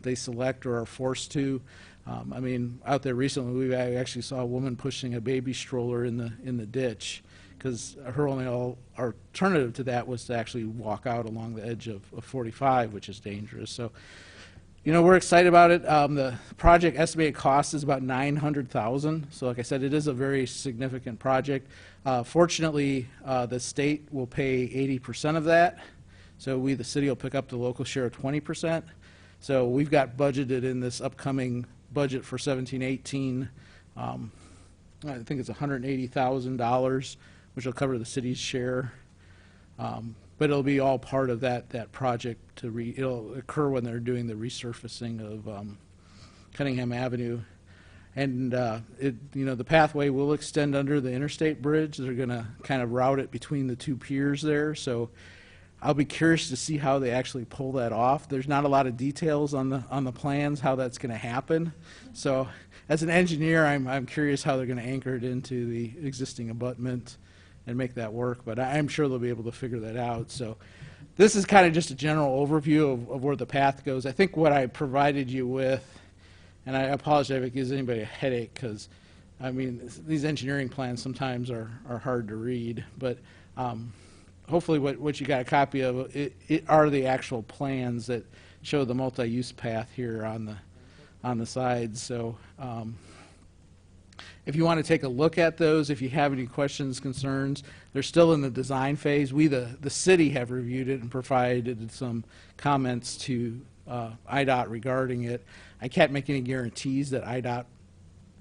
they select or are forced to. Out there recently, we actually saw a woman pushing a baby stroller in the ditch because her only alternative to that was to actually walk out along the edge of 45, which is dangerous. So, we're excited about it. The project estimated cost is about $900,000. So, like I said, it is a very significant project. Fortunately, the state will pay 80% of that. So the city, will pick up the local share of 20%. So we've got budgeted in this upcoming budget for 17-18, I think it's $180,000, which will cover the city's share. But it'll be all part of that project. It'll occur when they're doing the resurfacing Cunningham Avenue. And the pathway will extend under the interstate bridge. They're going to kind of route it between the two piers there. So I'll be curious to see how they actually pull that off. There's not a lot of details on the plans how that's going to happen. So as an engineer, I'm curious how they're going to anchor it into the existing abutment and make that work. But I'm sure they'll be able to figure that out. So this is kind of just a general overview of where the path goes. I think what I provided you with, and I apologize if it gives anybody a headache, because, I mean, these engineering plans sometimes are hard to read. But hopefully what you got a copy of it are the actual plans that show the multi-use path here on the sides. So if you want to take a look at those, if you have any questions, concerns, they're still in the design phase. We, the city, have reviewed it and provided some comments to IDOT regarding it. I can't make any guarantees that IDOT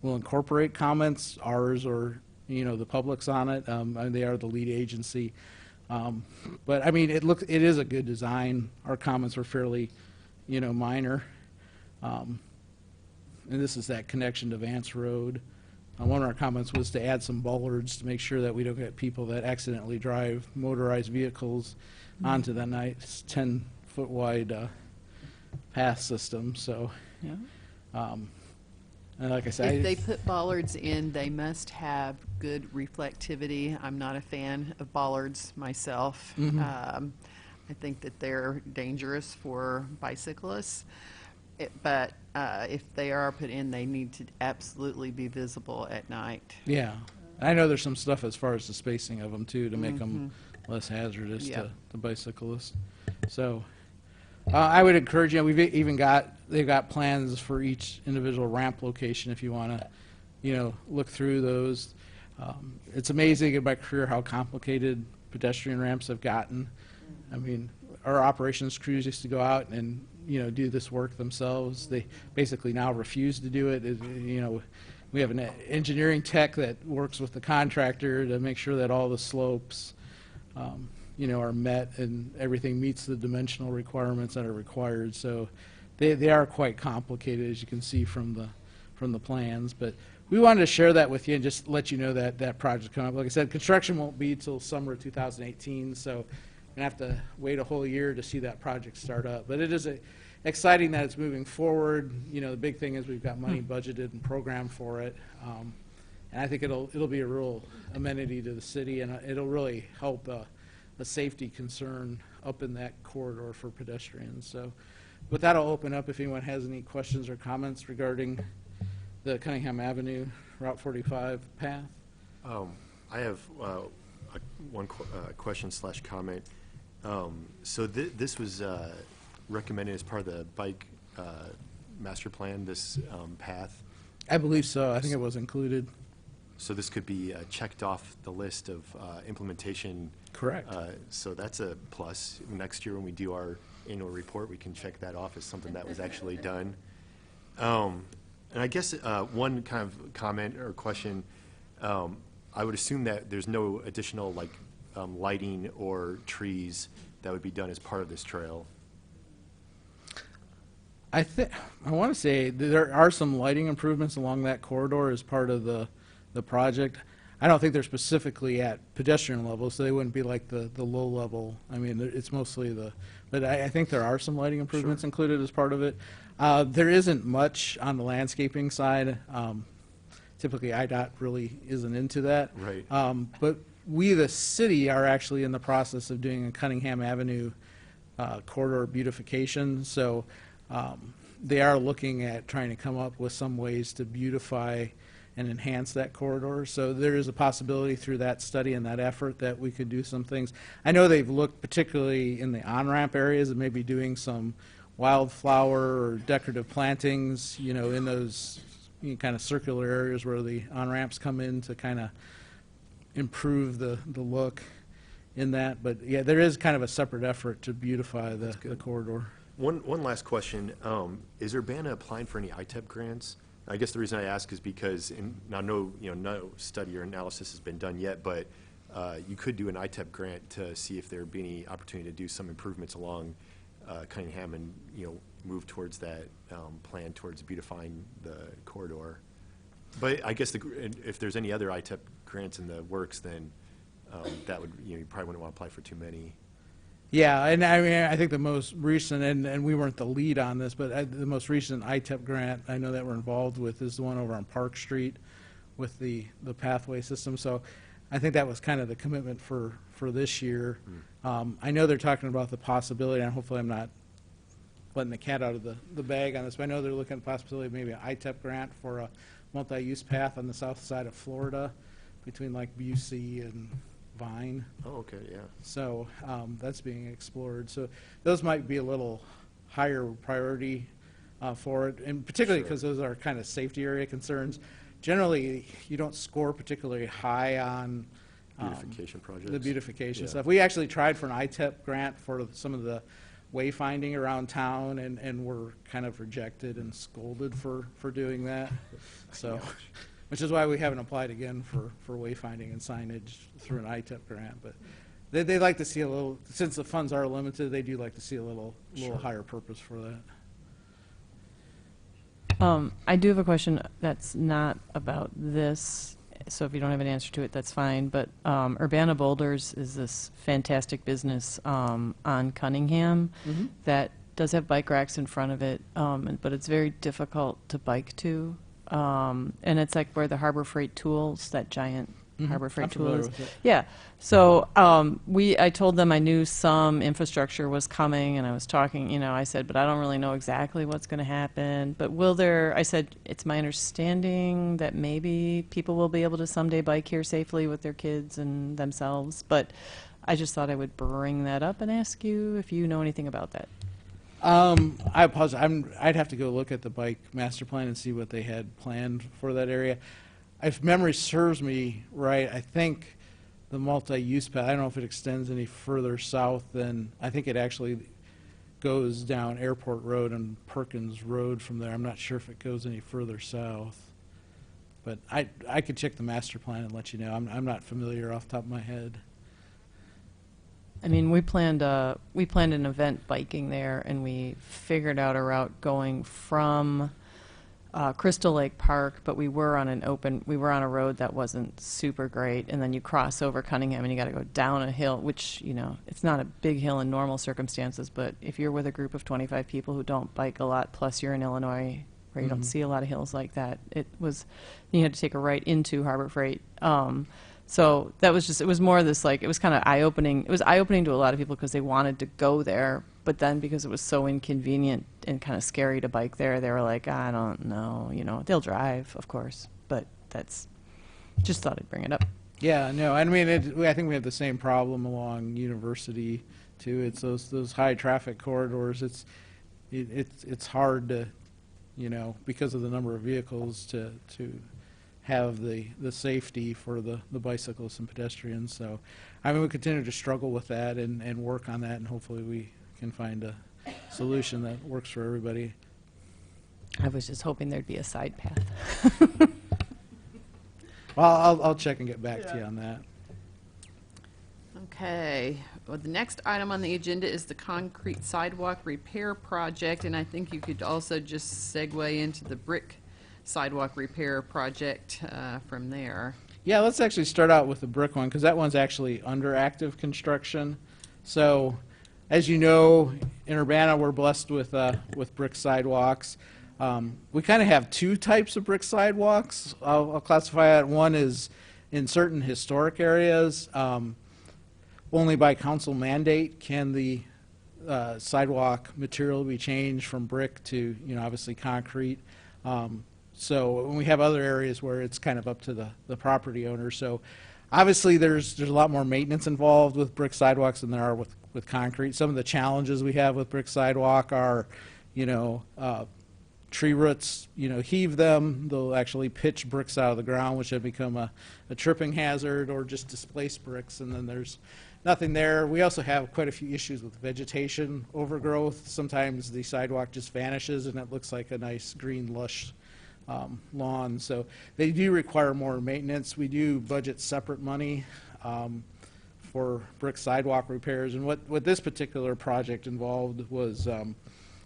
will incorporate comments, ours or the public's on it. They are the lead agency. But I mean, it is a good design. Our comments were fairly, minor. And this is that connection to Vance Road. One of our comments was to add some bollards to make sure that we don't get people that accidentally drive motorized vehicles onto that nice 10-foot wide path system. So, Yeah. and like I said, If they put bollards in, they must have good reflectivity. I'm not a fan of bollards myself. I think that they're dangerous for bicyclists. But if they are put in, they need to absolutely be visible at night. yeah, I know there's some stuff as far as the spacing of them too to make them less hazardous Yep. to bicyclists. So I would encourage you. They've got plans for each individual ramp location if you want to, look through those. It's amazing in my career how complicated pedestrian ramps have gotten. I mean, our operations crews used to go out and do this work themselves. They basically now refuse to do it. We have an engineering tech that works with the contractor to make sure that all the slopes, are met and everything meets the dimensional requirements that are required. So they are quite complicated, as you can see from the plans. But we wanted to share that with you and just let you know that that project coming up. Like I said, construction won't be till summer of 2018, so going to have to wait a whole year to see that project start up. But it is exciting that it's moving forward. The big thing is we've got money budgeted and programmed for it. And I think it'll be a real amenity to the city, and it'll really help a safety concern up in that corridor for pedestrians. So with that, I'll open up if anyone has any questions or comments regarding the Cunningham Avenue Route 45 path. I have one question / comment. So this was recommended as part of the bike master plan, this path. I believe so. I think it was included. So this could be checked off the list of implementation. Correct. So that's a plus. Next year when we do our annual report, we can check that off as something that was actually done. And I guess one kind of comment or question, I would assume that there's no additional lighting or trees that would be done as part of this trail. I want to say there are some lighting improvements along that corridor as part of the project. I don't think they're specifically at pedestrian level, so they wouldn't be like the low level. I mean, it's mostly but I think there are some lighting improvements included as part of it. There isn't much on the landscaping side. Typically, IDOT really isn't into that. Right. But we, the city, are actually in the process of doing a Cunningham Avenue corridor beautification. So they are looking at trying to come up with some ways to beautify and enhance that corridor. So there is a possibility through that study and that effort that we could do some things. I know they've looked particularly in the on-ramp areas and maybe doing some wildflower or decorative plantings, in those kind of circular areas where the on-ramps come in to kind of improve the look in that. But yeah, there is kind of a separate effort to beautify the corridor. One last question. Is Urbana applying for any ITEP grants? I guess the reason I ask is because no study or analysis has been done yet, but you could do an ITEP grant to see if there would be any opportunity to do some improvements along Cunningham and, move towards that plan towards beautifying the corridor. But I guess if there's any other ITEP grants in the works, then that would, you probably wouldn't want to apply for too many. Yeah, and I mean, I think the most recent, and we weren't the lead on this, but the most recent ITEP grant I know that we're involved with is the one over on Park Street with the pathway system. So I think that was kind of the commitment for this year. I know they're talking about the possibility, and hopefully I'm not letting the cat out of the bag on this, but I know they're looking at the possibility of maybe an ITEP grant for a multi-use path on the south side of Florida between like Busey and Vine. Oh, okay, yeah. So that's being explored. So those might be a little higher priority for it, and particularly because those are kind of safety area concerns. Generally, you don't score particularly high on Beautification projects. the beautification Yeah. stuff. We actually tried for an ITEP grant for some of the wayfinding around town, and were kind of rejected and scolded for doing that. So, which is why we haven't applied again for wayfinding and signage through an ITEP grant. But they like to see a little, since the funds are limited, they do like to see a little higher purpose for that. I do have a question that's not about this, so if you don't have an answer to it, that's fine. But Urbana Boulders is this fantastic business on Cunningham that does have bike racks in front of it, but it's very difficult to bike to. And it's like where the Harbor Freight Tools, that giant Harbor Freight I'm Tool familiar is. with it. Yeah. So I told them I knew some infrastructure was coming, and I was talking, I said, but I don't really know exactly what's going to happen. But I said, it's my understanding that maybe people will be able to someday bike here safely with their kids and themselves. But I just thought I would bring that up and ask you if you know anything about that. I apologize. I'd have to go look at the bike master plan and see what they had planned for that area. If memory serves me right, I think the multi-use path, I don't know if it extends any further south than, I think it actually goes down Airport Road and Perkins Road from there. I'm not sure if it goes any further south. But I could check the master plan and let you know. I'm not familiar off the top of my head. I mean, we planned an event biking there, and we figured out a route going from Crystal Lake Park, but we were on a road that wasn't super great, and then you cross over Cunningham and you got to go down a hill, which, it's not a big hill in normal circumstances, but if you're with a group of 25 people who don't bike a lot, plus you're in Illinois where you don't see a lot of hills like that, you had to take a right into Harbor Freight. So that was just, it was more this, like, it was kind of eye-opening. It was eye-opening to a lot of people because they wanted to go there, but then because it was so inconvenient and kind of scary to bike there, they were like, I don't know, they'll drive, of course, but just thought I'd bring it up. Yeah, no, I mean, I think we have the same problem along University, too. It's those high-traffic corridors. It's hard to, because of the number of vehicles to have the safety for the bicyclists and pedestrians. So, I mean, we continue to struggle with that and work on that, and hopefully we can find a solution that works for everybody. I was just hoping there'd be a side path. Well, I'll check and get back to you on that. Okay. Well, the next item on the agenda is the concrete sidewalk repair project, and I think you could also just segue into the brick sidewalk repair project from there. Yeah, let's actually start out with the brick one, because that one's actually under active construction. So, as you know, in Urbana, we're blessed with brick sidewalks. We kind of have two types of brick sidewalks. I'll classify it. One is in certain historic areas. Only by council mandate can the sidewalk material be changed from brick to, obviously concrete. So when we have other areas where it's kind of up to the property owner. So obviously there's a lot more maintenance involved with brick sidewalks than there are with concrete. Some of the challenges we have with brick sidewalk are, tree roots, heave them. They'll actually pitch bricks out of the ground, which have become a tripping hazard, or just displace bricks, and then there's nothing there. We also have quite a few issues with vegetation overgrowth. Sometimes the sidewalk just vanishes and it looks like a nice green lush lawn. So they do require more maintenance. We do budget separate money for brick sidewalk repairs. And what this particular project involved was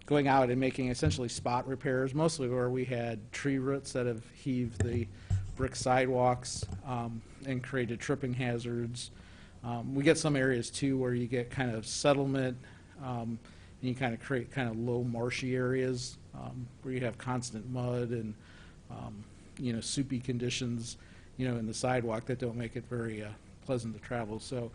going out and making essentially spot repairs, mostly where we had tree roots that have heaved the brick sidewalks and created tripping hazards. We get some areas too where you get kind of settlement and you kind of create kind of low marshy areas where you have constant mud and soupy conditions in the sidewalk that don't make it very pleasant to travel. So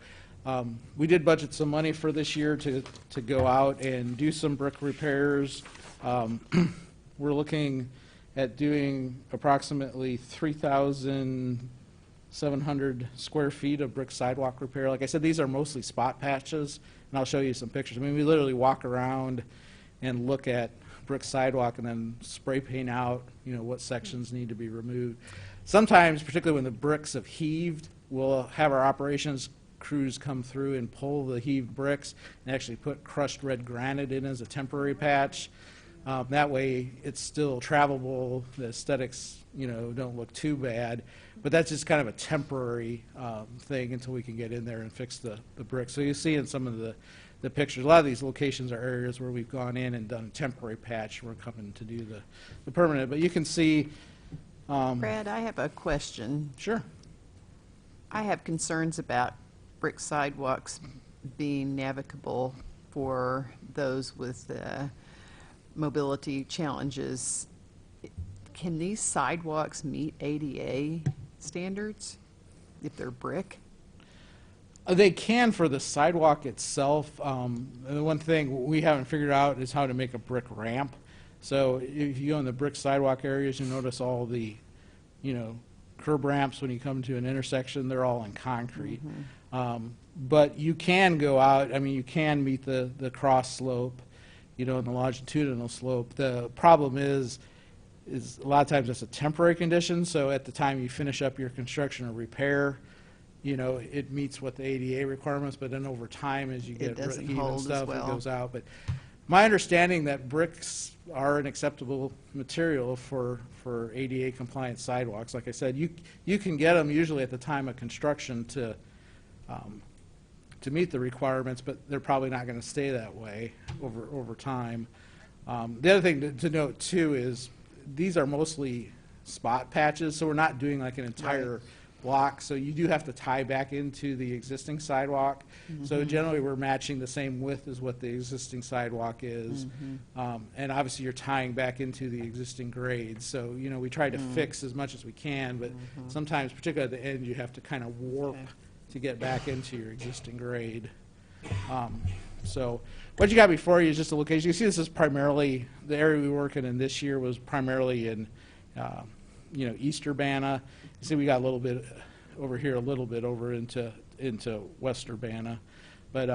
we did budget some money for this year to go out and do some brick repairs. We're looking at doing approximately 3,700 square feet of brick sidewalk repair. Like I said, these are mostly spot patches, and I'll show you some pictures. I mean, we literally walk around and look at brick sidewalk and then spray paint out, what sections need to be removed. Sometimes, particularly when the bricks have heaved, we'll have our operations crews come through and pull the heaved bricks and actually put crushed red granite in as a temporary patch. That way it's still travelable, the aesthetics don't look too bad, but that's just kind of a temporary thing until we can get in there and fix the bricks. So you see in some of the pictures, a lot of these locations are areas where we've gone in and done a temporary patch. We're coming to do the permanent, but you can see Brad, I have a question. Sure. I have concerns about brick sidewalks being navigable for those with mobility challenges. Can these sidewalks meet ADA standards if they're brick? They can for the sidewalk itself. And the one thing we haven't figured out is how to make a brick ramp. So if you go in the brick sidewalk areas, you notice all the, curb ramps when you come to an intersection, they're all in concrete. But you can go out, you can meet the cross slope, and the longitudinal slope. The problem is a lot of times it's a temporary condition, so at the time you finish up your construction or repair, it meets what the ADA requirements, but then over time as you get doesn't heat and hold as stuff, well. it goes out. But my understanding that bricks are an acceptable material for ADA compliant sidewalks. Like I said, you can get them usually at the time of construction to meet the requirements, but they're probably not going to stay that way over time. The other thing to note too is these are mostly spot patches, so we're not doing like an entire block, so you do have to tie back into the existing sidewalk. So generally we're matching the same width as what the existing sidewalk is. And obviously you're tying back into the existing grade. So, we try to fix as much as we can, but sometimes, particularly at the end, you have to kind of warp to get back into your existing grade. So what you got before you is just a location. You see this is primarily, the area we work in this year was primarily in East Urbana. You see we got a little bit over here, a little bit over into West Urbana. But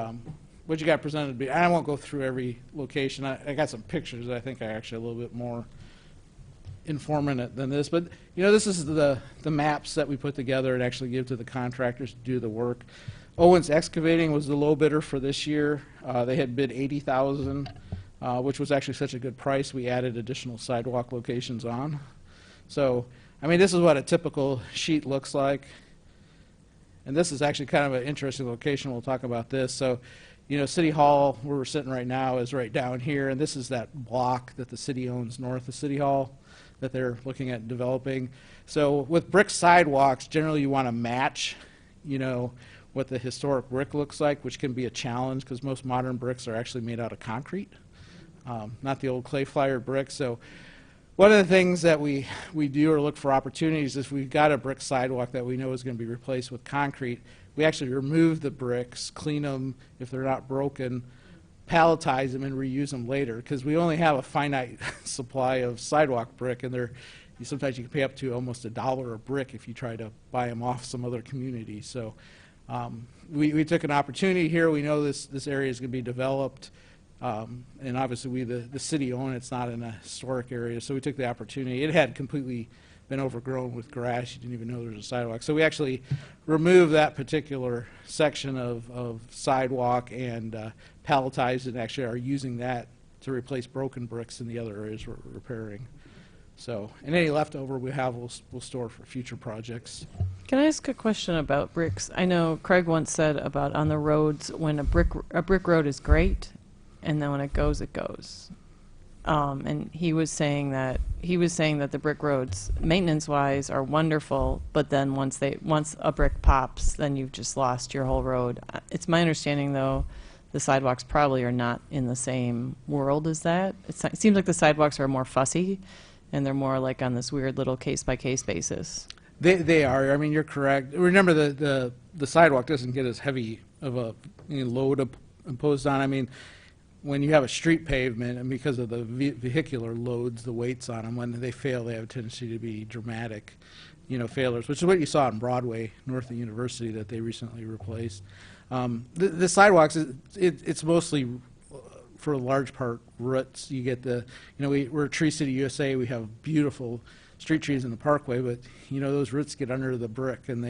what you got presented to be, I won't go through every location. I got some pictures that I think are actually a little bit more informative than this. But, this is the maps that we put together and actually give to the contractors to do the work. Owens Excavating was the low bidder for this year. They had bid $80,000, which was actually such a good price. We added additional sidewalk locations on. So, this is what a typical sheet looks like. And this is actually kind of an interesting location. We'll talk about this. So, City Hall, where we're sitting right now, is right down here. And this is that block that the city owns north of City Hall that they're looking at developing. So with brick sidewalks, generally you want to match, what the historic brick looks like, which can be a challenge because most modern bricks are actually made out of concrete, not the old clay fired brick. So one of the things that we do or look for opportunities is we've got a brick sidewalk that we know is going to be replaced with concrete. We actually remove the bricks, clean them if they're not broken, palletize them, and reuse them later because we only have a finite supply of sidewalk brick, and sometimes you can pay up to almost $1 a brick if you try to buy them off some other community. So we took an opportunity here. We know this area is going to be developed. And obviously the city own it. It's not in a historic area, so we took the opportunity. It had completely been overgrown with grass. You didn't even know there was a sidewalk. So we actually removed that particular section of sidewalk and palletized it, and actually are using that to replace broken bricks in the other areas we're repairing. So, and any leftover we have, we'll store for future projects. Can I ask a question about bricks? I know Craig once said about on the roads when a brick road is great, and then when it goes, it goes. And he was saying that the brick roads, maintenance-wise, are wonderful, but then once a brick pops, then you've just lost your whole road. It's my understanding, though, the sidewalks probably are not in the same world as that. It seems like the sidewalks are more fussy, and they're more like on this weird little case-by-case basis. They are. I mean, you're correct. Remember, the sidewalk doesn't get as heavy of a load imposed on. I mean, when you have a street pavement, and because of the vehicular loads, the weights on them, when they fail, they have a tendency to be dramatic, failures, which is what you saw on Broadway, north of University, that they recently replaced. The sidewalks, it's mostly, for a large part, roots. You get we're Tree City, USA. We have beautiful street trees in the parkway, but those roots get under the brick and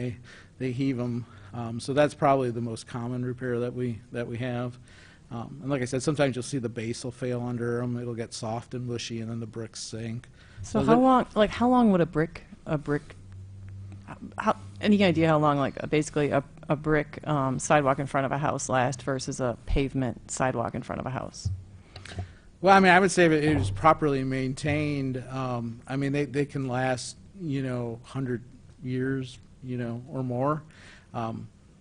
they heave them. So that's probably the most common repair that we have. And like I said, sometimes you'll see the base will fail under them. It'll get soft and mushy, and then the bricks sink. So how long would a brick? Any idea how long, like basically a brick sidewalk in front of a house last versus a pavement sidewalk in front of a house? Well, I mean, I would say if it is properly maintained, I mean, they can last, 100 years, or more.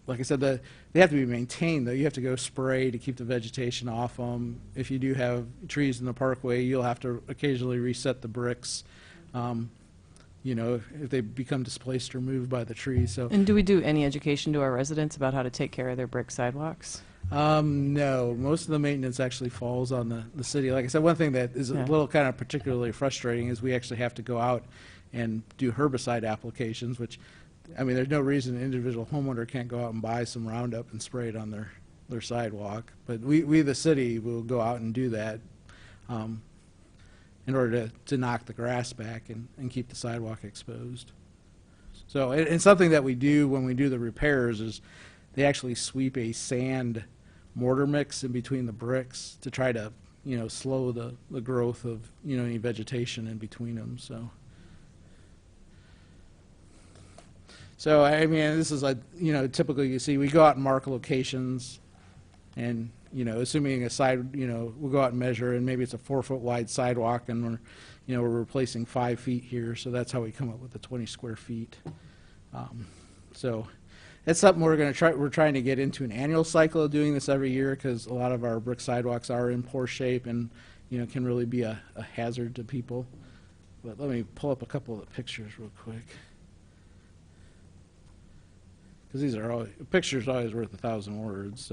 Like I said, they have to be maintained, though. You have to go spray to keep the vegetation off them. If you do have trees in the parkway, you'll have to occasionally reset the bricks, if they become displaced or moved by the trees. So. And do we do any education to our residents about how to take care of their brick sidewalks? No, most of the maintenance actually falls on the city. Like I said, one thing that is a little kind of particularly frustrating is we actually have to go out and do herbicide applications, which, I mean, there's no reason an individual homeowner can't go out and buy some Roundup and spray it on their sidewalk. But we the city, will go out and do that in order to knock the grass back and keep the sidewalk exposed. So, and something that we do when we do the repairs is they actually sweep a sand mortar mix in between the bricks to try to, slow the growth of, any vegetation in between them. So I mean, this is typically you see we go out and mark locations, and assuming we'll go out and measure, and maybe it's a 4-foot wide sidewalk, and we're replacing 5 feet here, so that's how we come up with the 20 square feet. So that's something we're trying to get into an annual cycle of doing this every year, because a lot of our brick sidewalks are in poor shape and can really be a hazard to people. But let me pull up a couple of the pictures real quick, because pictures are always worth 1,000 words.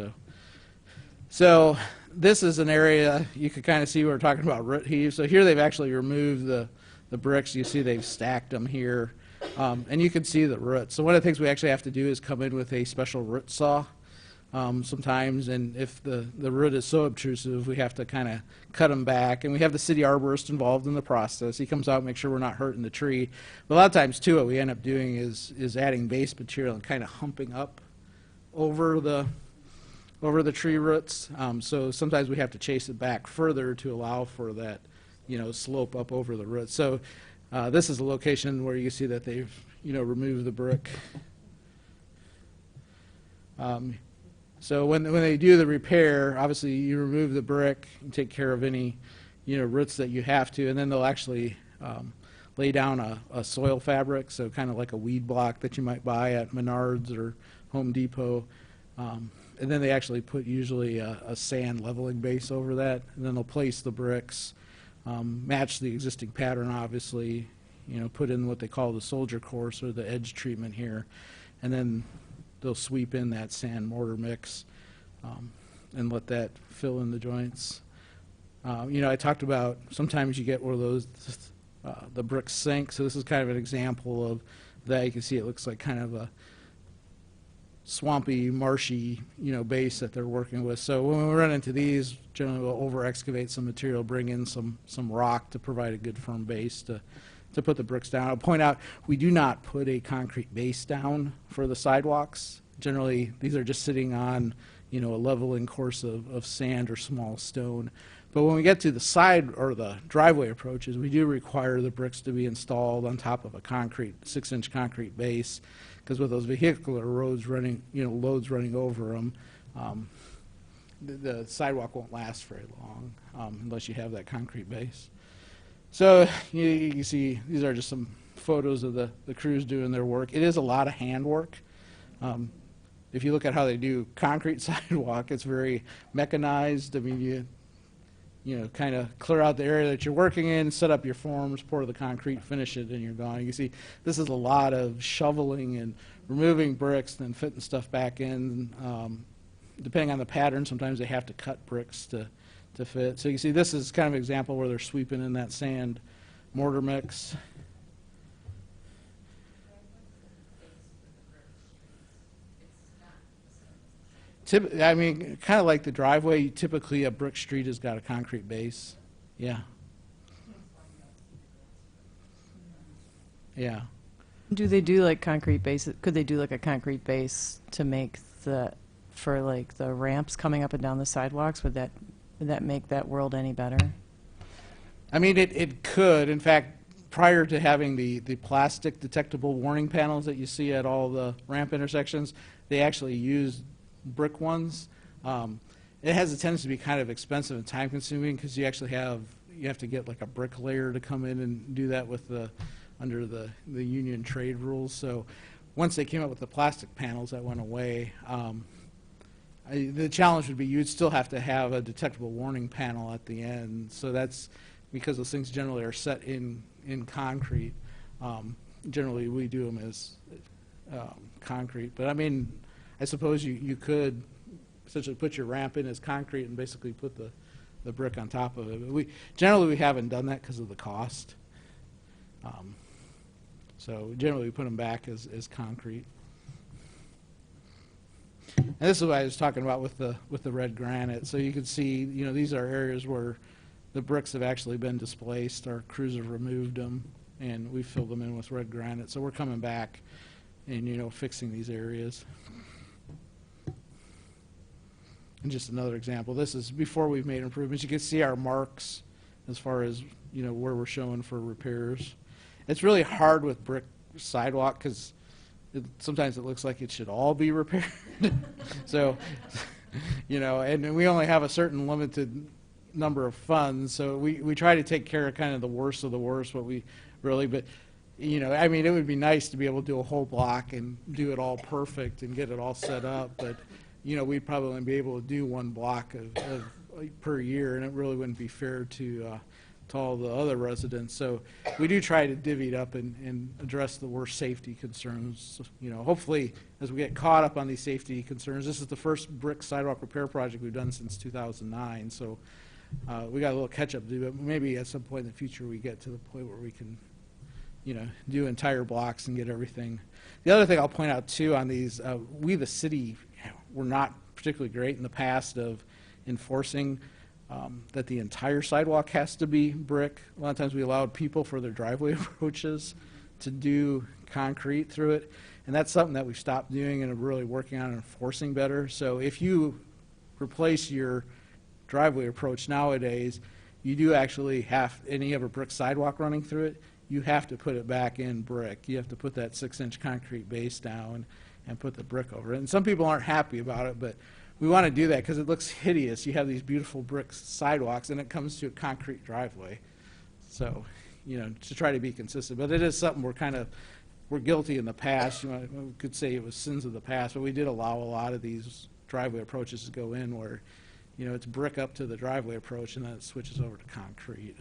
So this is an area you can kind of see we're talking about root heave. So here they've actually removed the bricks. You see they've stacked them here. And you can see the roots. So one of the things we actually have to do is come in with a special root saw sometimes, and if the root is so obtrusive, we have to kind of cut them back. And we have the city arborist involved in the process. He comes out and makes sure we're not hurting the tree. But a lot of times, too, what we end up doing is adding base material and kind of humping up over the tree roots. So sometimes we have to chase it back further to allow for that, slope up over the roots. So this is a location where you can see that they've, removed the brick. So when they do the repair, obviously you remove the brick, and take care of any, roots that you have to, and then they'll actually lay down a soil fabric, so kind of like a weed block that you might buy at Menards or Home Depot. And then they actually put usually a sand leveling base over that, and then they'll place the bricks, match the existing pattern, obviously, put in what they call the soldier course or the edge treatment here, and then they'll sweep in that sand mortar mix and let that fill in the joints. I talked about sometimes you get where those the bricks sink, so this is kind of an example of that. You can see it looks like kind of a swampy, marshy, base that they're working with. So when we run into these, generally we'll over excavate some material, bring in some rock to provide a good firm base to put the bricks down. I'll point out we do not put a concrete base down for the sidewalks. Generally, these are just sitting on a leveling course of sand or small stone. But when we get to the side or the driveway approaches, we do require the bricks to be installed on top of a concrete, 6-inch concrete base, because with those vehicular roads running, loads running over them, the sidewalk won't last very long unless you have that concrete base. So you can see these are just some photos of the crews doing their work. It is a lot of handwork. If you look at how they do concrete sidewalk, it's very mechanized. I mean, you kind of clear out the area that you're working in, set up your forms, pour the concrete, finish it, and you're gone. You can see this is a lot of shoveling and removing bricks, then fitting stuff back in. Depending on the pattern, sometimes they have to cut bricks to fit. So you can see this is kind of an example where they're sweeping in that sand mortar mix. I mean, kind of like the driveway, typically a brick street has got a concrete base. Yeah. Yeah. Do they do like concrete bases? Could they do like a concrete base to make for like the ramps coming up and down the sidewalks? Would that make that world any better? I mean, it could. In fact, prior to having the plastic detectable warning panels that you see at all the ramp intersections, they actually used brick ones. It has a tendency to be kind of expensive and time consuming because you actually have to get like a bricklayer to come in and do that with under the union trade rules. So once they came up with the plastic panels, that went away. The challenge would be you'd still have to have a detectable warning panel at the end. So that's because those things generally are set in concrete. Generally, we do them as concrete. But I mean, I suppose you could essentially put your ramp in as concrete and basically put the brick on top of it. But generally we haven't done that because of the cost. So generally we put them back as concrete. And this is what I was talking about with the red granite. So you can see, these are areas where the bricks have actually been displaced. Our crews have removed them, and we filled them in with red granite. So we're coming back and fixing these areas. And just another example. This is before we've made improvements. You can see our marks as far as where we're showing for repairs. It's really hard with brick sidewalk because sometimes it looks like it should all be repaired. So, and we only have a certain limited number of funds, so we try to take care of kind of the worst of the worst, but I mean, it would be nice to be able to do a whole block and do it all perfect and get it all set up, but we'd probably only be able to do one block of per year, and it really wouldn't be fair to all the other residents. So we do try to divvy it up and address the worst safety concerns. Hopefully, as we get caught up on these safety concerns, this is the first brick sidewalk repair project we've done since 2009. So we got a little catch-up to do, but maybe at some point in the future we get to the point where we can, do entire blocks and get everything. The other thing I'll point out too on these, we the city were not particularly great in the past of enforcing that the entire sidewalk has to be brick. A lot of times we allowed people for their driveway approaches to do concrete through it, and that's something that we've stopped doing and are really working on enforcing better. So if you replace your driveway approach nowadays, you do actually have, and you have a brick sidewalk running through it, you have to put it back in brick. You have to put that 6-inch concrete base down and put the brick over it. And some people aren't happy about it, but we want to do that because it looks hideous. You have these beautiful brick sidewalks, and it comes to a concrete driveway. So, to try to be consistent. But it is something we're guilty in the past. We could say it was sins of the past, but we did allow a lot of these driveway approaches to go in where, it's brick up to the driveway approach, and then it switches over to concrete,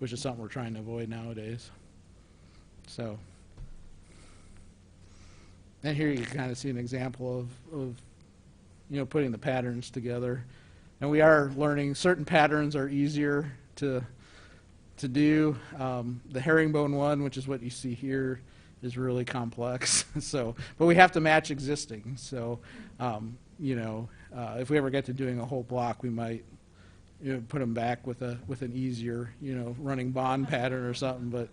which is something we're trying to avoid nowadays. So, and here you can kind of see an example of putting the patterns together. And we are learning certain patterns are easier to do. The herringbone one, which is what you see here, is really complex. So, but we have to match existing. So, if we ever get to doing a whole block, we might put them back with an easier running bond pattern or something. But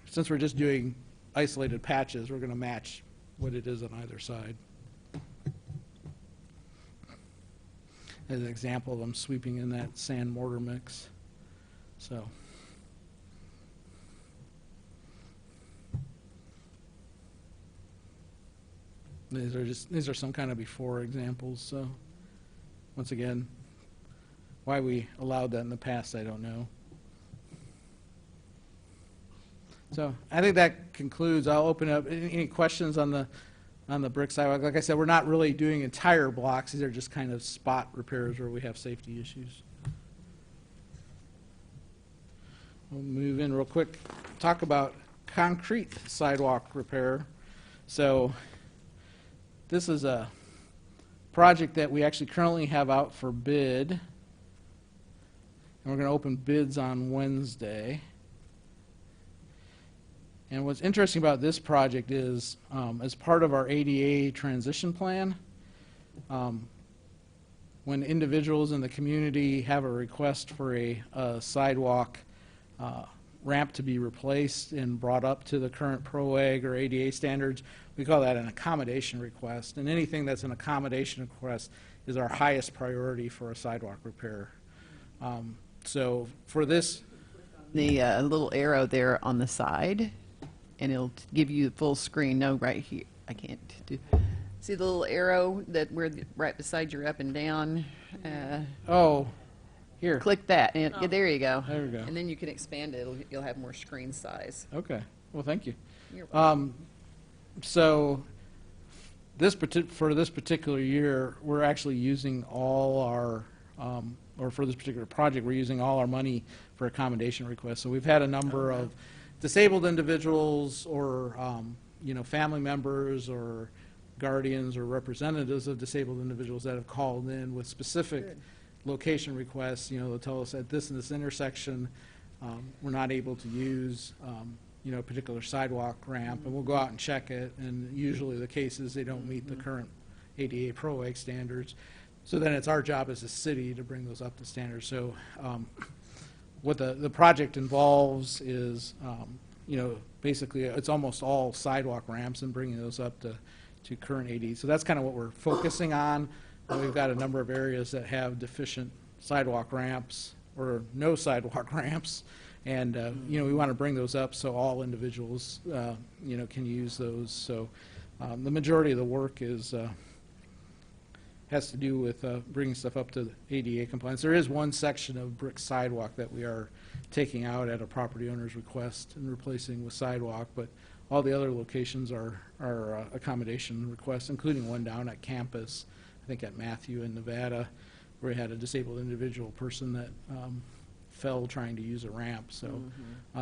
since we're just doing isolated patches, we're going to match what it is on either side. as an example of them sweeping in that sand mortar mix. So. These are some kind of before examples. So once again, why we allowed that in the past, I don't know. So I think that concludes. I'll open up any questions on the brick sidewalk. Like I said, we're not really doing entire blocks. These are just kind of spot repairs where we have safety issues. We'll move in real quick. Talk about concrete sidewalk repair. So this is a project that we actually currently have out for bid. And we're going to open bids on Wednesday. And what's interesting about this project is, as part of our ADA transition plan, when individuals in the community have a request for a sidewalk ramp to be replaced and brought up to the current ProAg or ADA standards, we call that an accommodation request. And anything that's an accommodation request is our highest priority for a sidewalk repair. So for this, The little arrow there on the side, and it'll give you the full screen. No, right here. I can't do. See the little arrow that right beside your up and down. oh, here. Click that, and yeah, there you go. There we go. And then you can expand it. You'll have more screen size. Okay. Well, thank you. You're welcome. So for this particular year, we're actually using all our, or for this particular project, we're using all our money for accommodation requests. So we've had a number of disabled individuals or, family members or guardians or representatives of disabled individuals that have called in with specific location requests. They'll tell us at this and this intersection, we're not able to use, a particular sidewalk ramp, and we'll go out and check it, and usually the case is they don't meet the current ADA ProAg standards. So then it's our job as a city to bring those up to standards. So what the project involves is, basically it's almost all sidewalk ramps and bringing those up to current ADA. So that's kind of what we're focusing on. And we've got a number of areas that have deficient sidewalk ramps or no sidewalk ramps. And, we want to bring those up so all individuals, can use those. So the majority of the work has to do with bringing stuff up to ADA compliance. There is one section of brick sidewalk that we are taking out at a property owner's request and replacing with sidewalk, but all the other locations are accommodation requests, including one down at campus, I think at Matthew in Nevada, where we had a disabled individual person that fell trying to use a ramp. So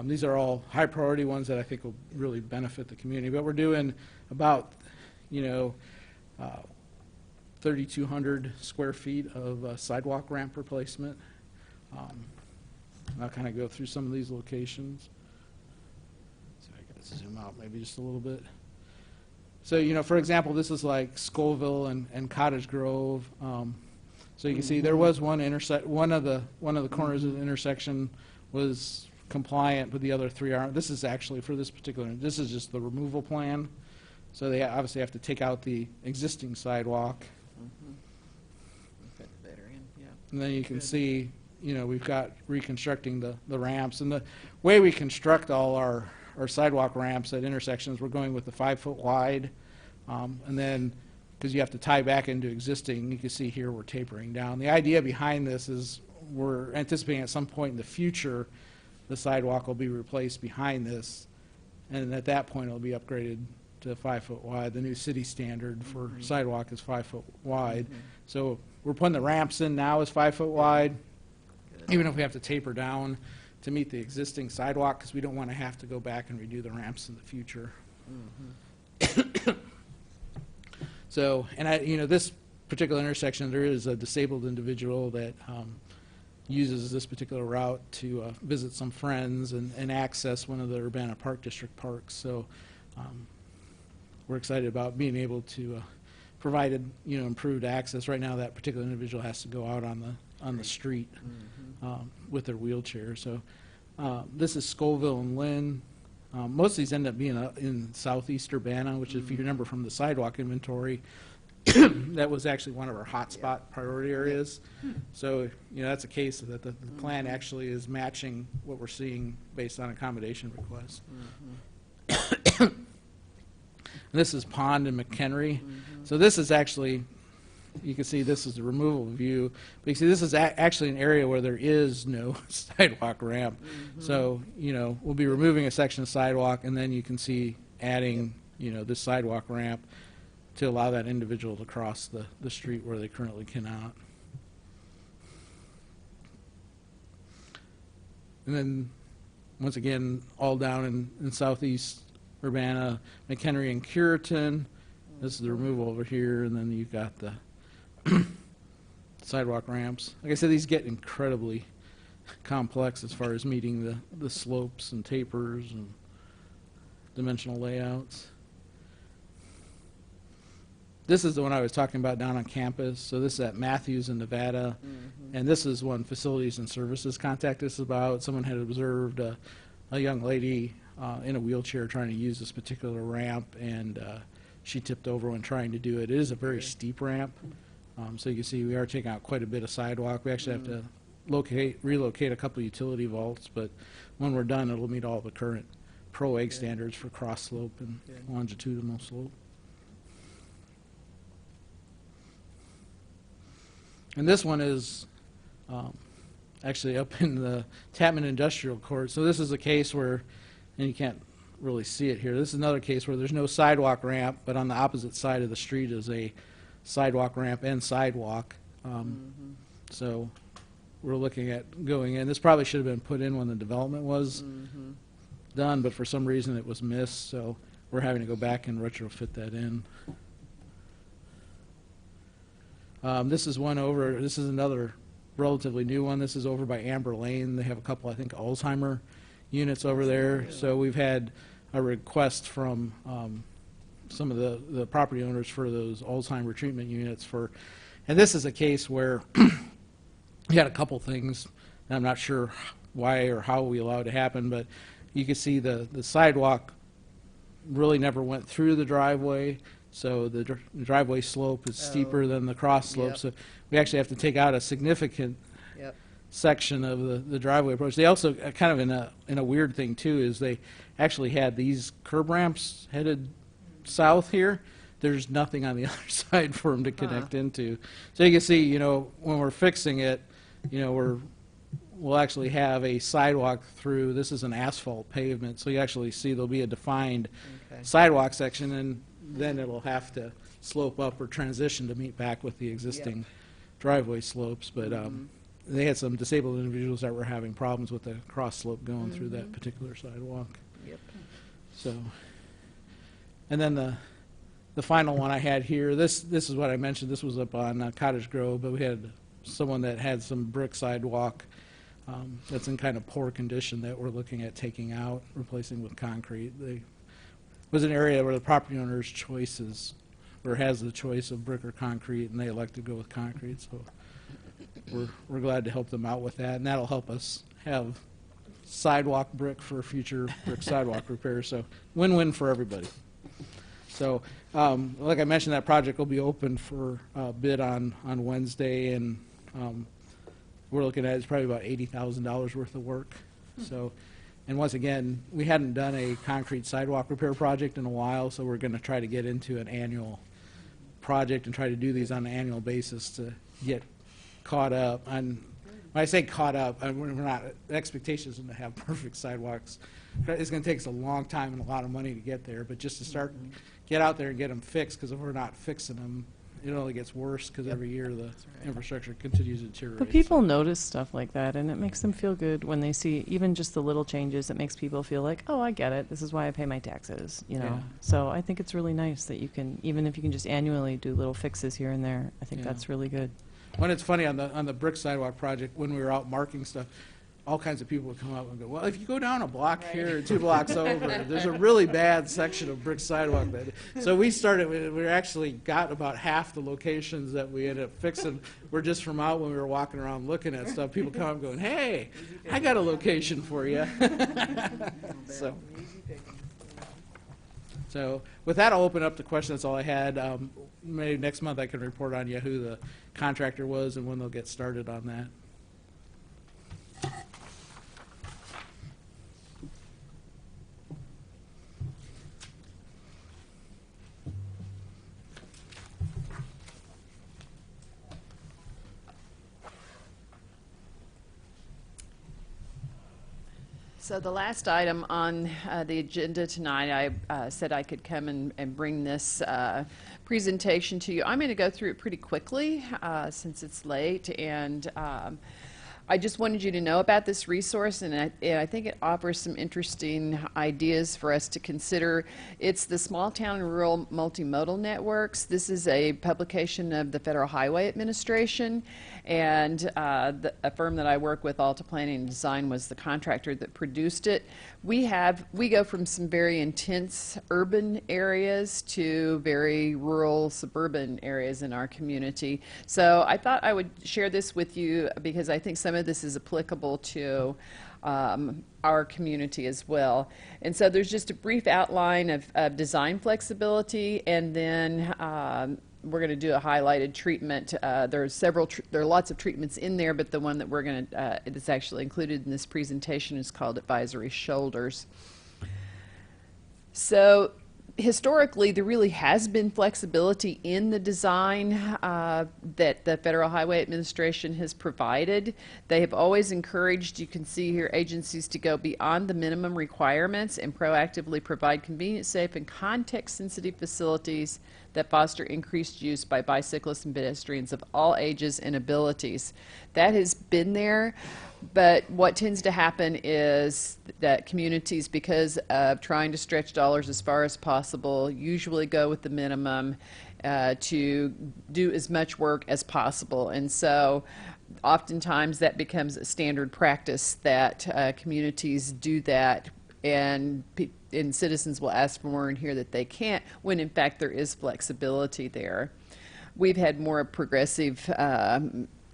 these are all high priority ones that I think will really benefit the community. But we're doing about, 3,200 square feet of sidewalk ramp replacement. I'll kind of go through some of these locations. So I got to zoom out maybe just a little bit. So, for example, this is like Scoville and Cottage Grove. So you can see there was one of the corners of the intersection was compliant, but the other three aren't. This is actually for this particular. This is just the removal plan. So they obviously have to take out the existing sidewalk. And then you can see, we've got reconstructing the ramps. And the way we construct all our sidewalk ramps at intersections, we're going with the 5-foot wide. And then, because you have to tie back into existing, you can see here we're tapering down. The idea behind this is we're anticipating at some point in the future the sidewalk will be replaced behind this. And at that point it'll be upgraded to 5-foot wide. The new city standard for sidewalk is 5-foot wide. So we're putting the ramps in now as 5-foot wide, even if we have to taper down to meet the existing sidewalk, because we don't want to have to go back and redo the ramps in the future. So, and this particular intersection, there is a disabled individual that uses this particular route to visit some friends and access one of the Urbana Park District parks. So we're excited about being able to provide improved access. Right now, that particular individual has to go out on the street with their wheelchair. So this is Scoville and Lynn. Most of these end up being in southeast Urbana, which if you remember from the sidewalk inventory, that was actually one of our hotspot priority areas. So, that's a case that the plan actually is matching what we're seeing based on accommodation requests. This is Pond and McHenry. So this is actually, you can see this is the removal view. But you see this is actually an area where there is no sidewalk ramp. So, we'll be removing a section of sidewalk, and then you can see adding, this sidewalk ramp to allow that individual to cross the street where they currently cannot. And then, once again, all down in southeast Urbana, McHenry and Curitan. This is the removal over here, and then you've got the sidewalk ramps. Like I said, these get incredibly complex as far as meeting the slopes and tapers and dimensional layouts. This is the one I was talking about down on campus. So this is at Matthews in Nevada. And this is one Facilities and Services contacted us about. Someone had observed a young lady in a wheelchair trying to use this particular ramp, and she tipped over when trying to do it. It is a very steep ramp. So you can see we are taking out quite a bit of sidewalk. We actually have to relocate a couple of utility vaults, but when we're done, it'll meet all the current pro-egg standards for cross slope and longitudinal slope. And this one is actually up in the Tapman Industrial Court. So this is a case where, and you can't really see it here, this is another case where there's no sidewalk ramp, but on the opposite side of the street is a sidewalk ramp and sidewalk. So we're looking at going in. This probably should have been put in when the development was done, but for some reason it was missed, so we're having to go back and retrofit that in. This is another relatively new one. This is over by Amber Lane. They have a couple, I think, Alzheimer units over there. So we've had a request from some of the property owners for those Alzheimer treatment units and this is a case where we had a couple things. I'm not sure why or how we allowed it to happen, but you can see the sidewalk really never went through the driveway. So the driveway slope is steeper than the cross slope. So we actually have to take out a significant section of the driveway approach. They also, kind of in a weird thing too, is they actually had these curb ramps headed south here. There's nothing on the other side for them to connect into. So you can see, when we're fixing it, we'll actually have a sidewalk through. This is an asphalt pavement, so you actually see there'll be a defined sidewalk section, and then it'll have to slope up or transition to meet back with the existing driveway slopes. But they had some disabled individuals that were having problems with the cross slope going through that particular sidewalk. So, and then the final one I had here, this is what I mentioned. This was up on Cottage Grove, but we had someone that had some brick sidewalk that's in kind of poor condition that we're looking at taking out, replacing with concrete. It was an area where the property owner's choices, or has the choice of brick or concrete, and they elected to go with concrete. So we're glad to help them out with that, and that'll help us have sidewalk brick for future brick sidewalk repairs. So win-win for everybody. So like I mentioned, that project will be open for bid on Wednesday, and we're looking at it's probably about $80,000 worth of work. So, and once again, we hadn't done a concrete sidewalk repair project in a while, so we're going to try to get into an annual project and try to do these on an annual basis to get caught up. And when I say caught up, we're not, the expectation isn't to have perfect sidewalks. It's going to take us a long time and a lot of money to get there, but just to start, get out there and get them fixed, because if we're not fixing them, it only gets worse, because every year the infrastructure continues to deteriorate. But people notice stuff like that, and it makes them feel good when they see even just the little changes. It makes people feel like, oh, I get it. This is why I pay my taxes, Yeah. So I think it's really nice that you can, even if you can just annually do little fixes here and there, I think that's really good. When it's funny, on the brick sidewalk project, when we were out marking stuff, all kinds of people would come up and go, well, if you go down a block here, 2 blocks over, there's a really bad section of brick sidewalk. So we actually got about half the locations that we ended up fixing were just from out when we were walking around looking at stuff. People come up going, hey, I got a location for you. So So with that, I'll open up the questions. That's all I had. Maybe next month I can report on you who the contractor was and when they'll get started on that. So the last item on the agenda tonight, I said I could come and bring this presentation to you. I'm going to go through it pretty quickly since it's late, and I just wanted you to know about this resource, and I think it offers some interesting ideas for us to consider. It's the Small Town and Rural Multimodal Networks. This is a publication of the Federal Highway Administration, and a firm that I work with, Alta Planning and Design, was the contractor that produced it. We go from some very intense urban areas to very rural suburban areas in our community. So I thought I would share this with you because I think some of this is applicable to our community as well. And so there's just a brief outline of design flexibility, and then we're going to do a highlighted treatment. There are lots of treatments in there, but the one that we're going to that's actually included in this presentation is called Advisory Shoulders. So historically, there really has been flexibility in the design that the Federal Highway Administration has provided. They have always encouraged, you can see here, agencies to go beyond the minimum requirements and proactively provide convenient, safe, and context-sensitive facilities that foster increased use by bicyclists and pedestrians of all ages and abilities. That has been there, but what tends to happen is that communities, because of trying to stretch dollars as far as possible, usually go with the minimum to do as much work as possible. And so oftentimes that becomes a standard practice that communities do that, and citizens will ask for more and hear that they can't, when in fact there is flexibility there. We've had more progressive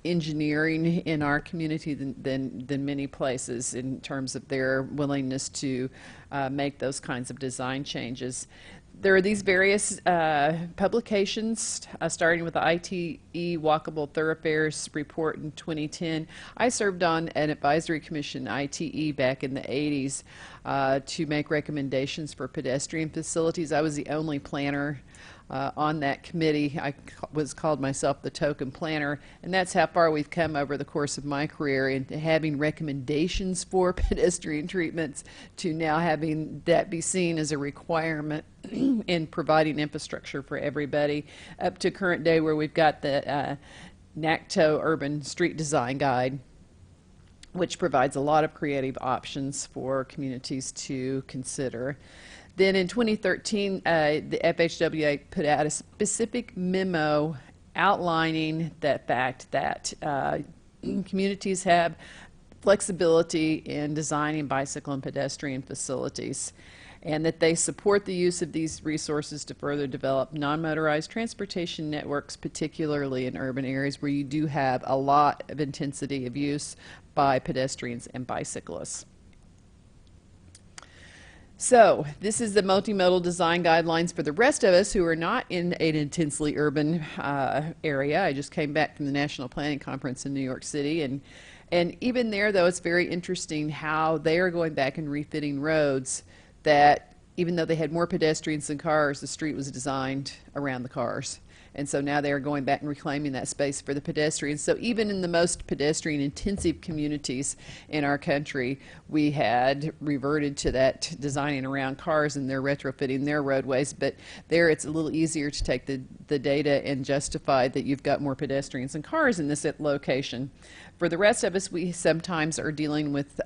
engineering in our community than many places in terms of their willingness to make those kinds of design changes. There are these various publications, starting with the ITE Walkable Thoroughfares report in 2010. I served on an advisory commission, ITE, back in the 80s to make recommendations for pedestrian facilities. I was the only planner on that committee. I was called myself the token planner, and that's how far we've come over the course of my career into having recommendations for pedestrian treatments to now having that be seen as a requirement in providing infrastructure for everybody, up to current day where we've got the NACTO Urban Street Design Guide, which provides a lot of creative options for communities to consider. Then in 2013, the FHWA put out a specific memo outlining that fact that communities have flexibility in designing bicycle and pedestrian facilities, and that they support the use of these resources to further develop non-motorized transportation networks, particularly in urban areas where you do have a lot of intensity of use by pedestrians and bicyclists. So this is the multimodal design guidelines for the rest of us who are not in an intensely urban area. I just came back from the National Planning Conference in New York City, and even there, though, it's very interesting how they are going back and refitting roads that, even though they had more pedestrians than cars, the street was designed around the cars. And so now they are going back and reclaiming that space for the pedestrians. So even in the most pedestrian-intensive communities in our country, we had reverted to that designing around cars, and they're retrofitting their roadways. But there it's a little easier to take the data and justify that you've got more pedestrians and cars in this location. For the rest of us, we sometimes are dealing with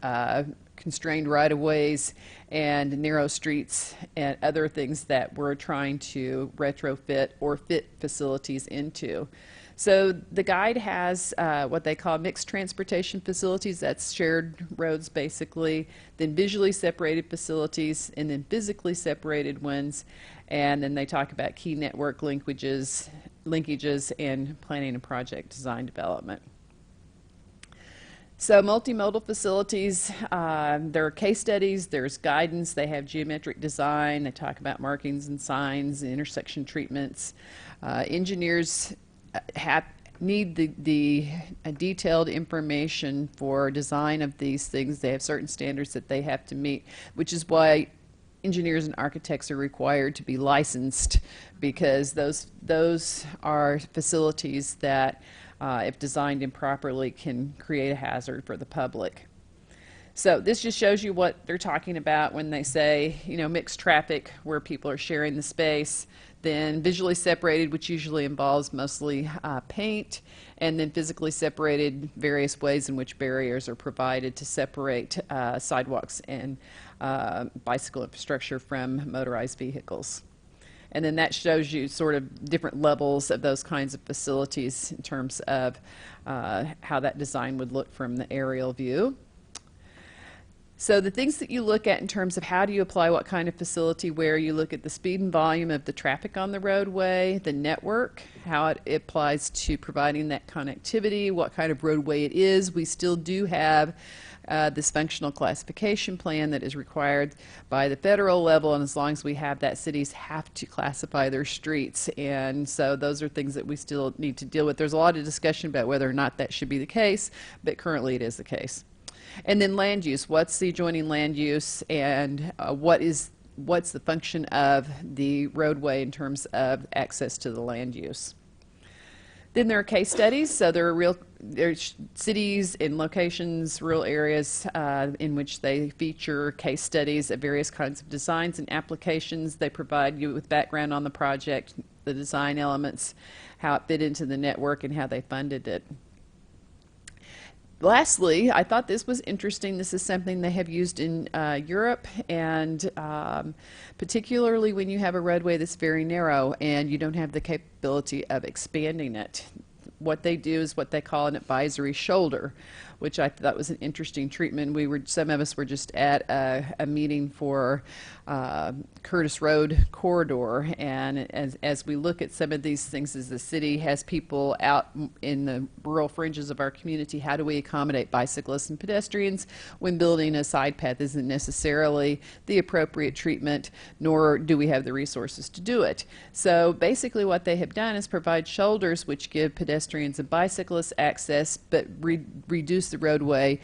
constrained right-of-ways and narrow streets and other things that we're trying to retrofit or fit facilities into. So the guide has what they call mixed transportation facilities. That's shared roads, basically, then visually separated facilities, and then physically separated ones. And then they talk about key network linkages, and planning and project design development. So multimodal facilities, there are case studies, there's guidance, they have geometric design, they talk about markings and signs, intersection treatments. Engineers need the detailed information for design of these things. They have certain standards that they have to meet, which is why engineers and architects are required to be licensed, because those are facilities that, if designed improperly, can create a hazard for the public. So this just shows you what they're talking about when they say, you know, mixed traffic where people are sharing the space, then visually separated, which usually involves mostly paint, and then physically separated, various ways in which barriers are provided to separate sidewalks and bicycle infrastructure from motorized vehicles. And then that shows you sort of different levels of those kinds of facilities in terms of how that design would look from the aerial view. So the things that you look at in terms of how do you apply what kind of facility where, you look at the speed and volume of the traffic on the roadway, the network, how it applies to providing that connectivity, what kind of roadway it is. We still do have this functional classification plan that is required by the federal level, and as long as we have that, cities have to classify their streets, and so those are things that we still need to deal with. There's a lot of discussion about whether or not that should be the case, but currently it is the case. And then land use, what's the adjoining land use, and what's the function of the roadway in terms of access to the land use. Then there are case studies, so there's cities and locations, rural areas in which they feature case studies of various kinds of designs and applications. They provide you with background on the project, the design elements, how it fit into the network, and how they funded it. Lastly, I thought this was interesting. This is something they have used in Europe, and particularly when you have a roadway that's very narrow and you don't have the capability of expanding it. What they do is what they call an advisory shoulder, which I thought was an interesting treatment. Some of us were just at a meeting for Curtis Road corridor, and as we look at some of these things, as the city has people out in the rural fringes of our community, how do we accommodate bicyclists and pedestrians when building a side path isn't necessarily the appropriate treatment, nor do we have the resources to do it. So basically what they have done is provide shoulders which give pedestrians and bicyclists access, but reduce the roadway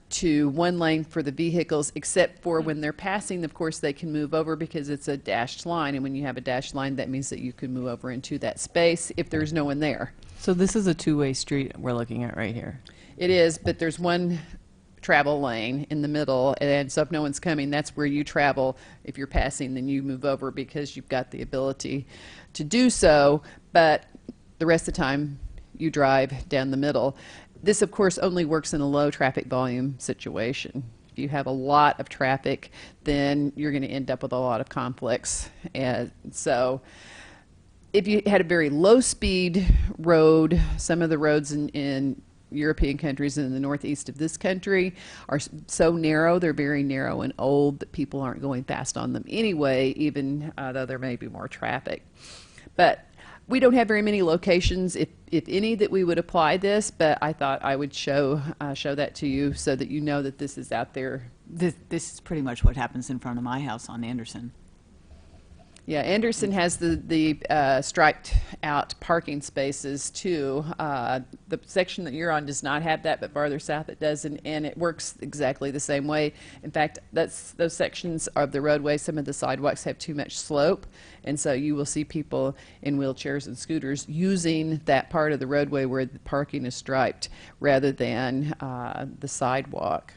to one lane for the vehicles, except for when they're passing. Of course, they can move over because it's a dashed line, and when you have a dashed line, that means that you can move over into that space if there's no one there. So this is a two-way street we're looking at right here. It is, but there's one travel lane in the middle, and so if no one's coming, that's where you travel. If you're passing, then you move over because you've got the ability to do so, but the rest of the time you drive down the middle. This, of course, only works in a low traffic volume situation. If you have a lot of traffic, then you're going to end up with a lot of conflicts. And so if you had a very low speed road, some of the roads in European countries and in the northeast of this country are so narrow, they're very narrow and old, that people aren't going fast on them anyway, even though there may be more traffic. But we don't have very many locations, if any, that we would apply this, but I thought I would show that to you so that you know that this is out there. This is pretty much what happens in front of my house on Anderson. Yeah, Anderson has the striped out parking spaces too. The section that you're on does not have that, but farther south it does, and it works exactly the same way. In fact, those sections of the roadway, some of the sidewalks have too much slope, and so you will see people in wheelchairs and scooters using that part of the roadway where the parking is striped rather than the sidewalk.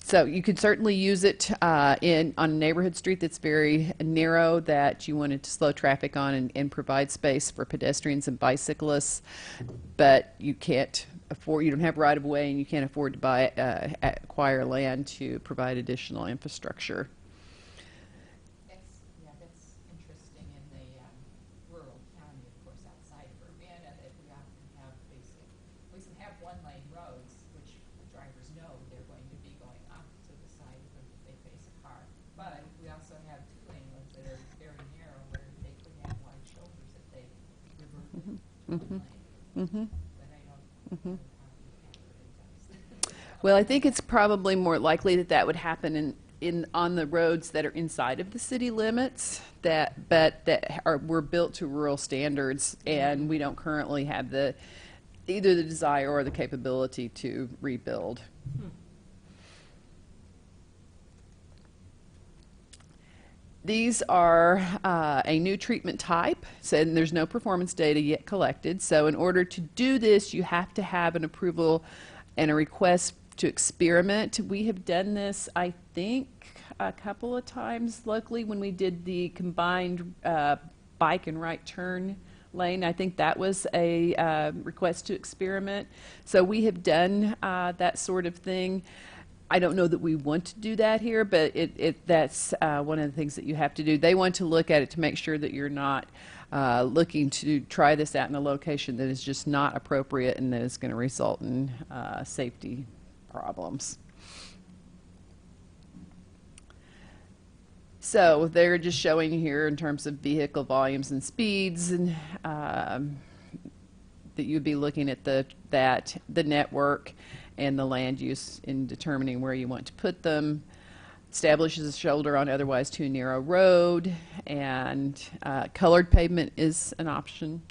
So you could certainly use it on a neighborhood street that's very narrow, that you wanted to slow traffic on and provide space for pedestrians and bicyclists, but you can't afford, you don't have right of way, and you can't afford to acquire land to provide additional infrastructure. That's interesting in the rural county, of course, outside of Urbana, that we often have we have one-lane roads, which the drivers know they're going to be going off to the side if they face a car. But we also have two-lane roads that are very narrow, where they could have wide shoulders if they reverted to one lane. But I don't. Well, I think it's probably more likely that that would happen on the roads that are inside of the city limits, but were built to rural standards, and we don't currently have either the desire or the capability to rebuild. These are a new treatment type, and there's no performance data yet collected. So in order to do this, you have to have an approval and a request to experiment. We have done this, I think, a couple of times locally when we did the combined bike and right turn lane. I think that was a request to experiment. So we have done that sort of thing. I don't know that we want to do that here, but that's one of the things that you have to do. They want to look at it to make sure that you're not looking to try this out in a location that is just not appropriate and that is going to result in safety problems. So they're just showing you here in terms of vehicle volumes and speeds, and that you'd be looking at the network and the land use in determining where you want to put them. Establishes a shoulder on otherwise too narrow road, and colored pavement is an option.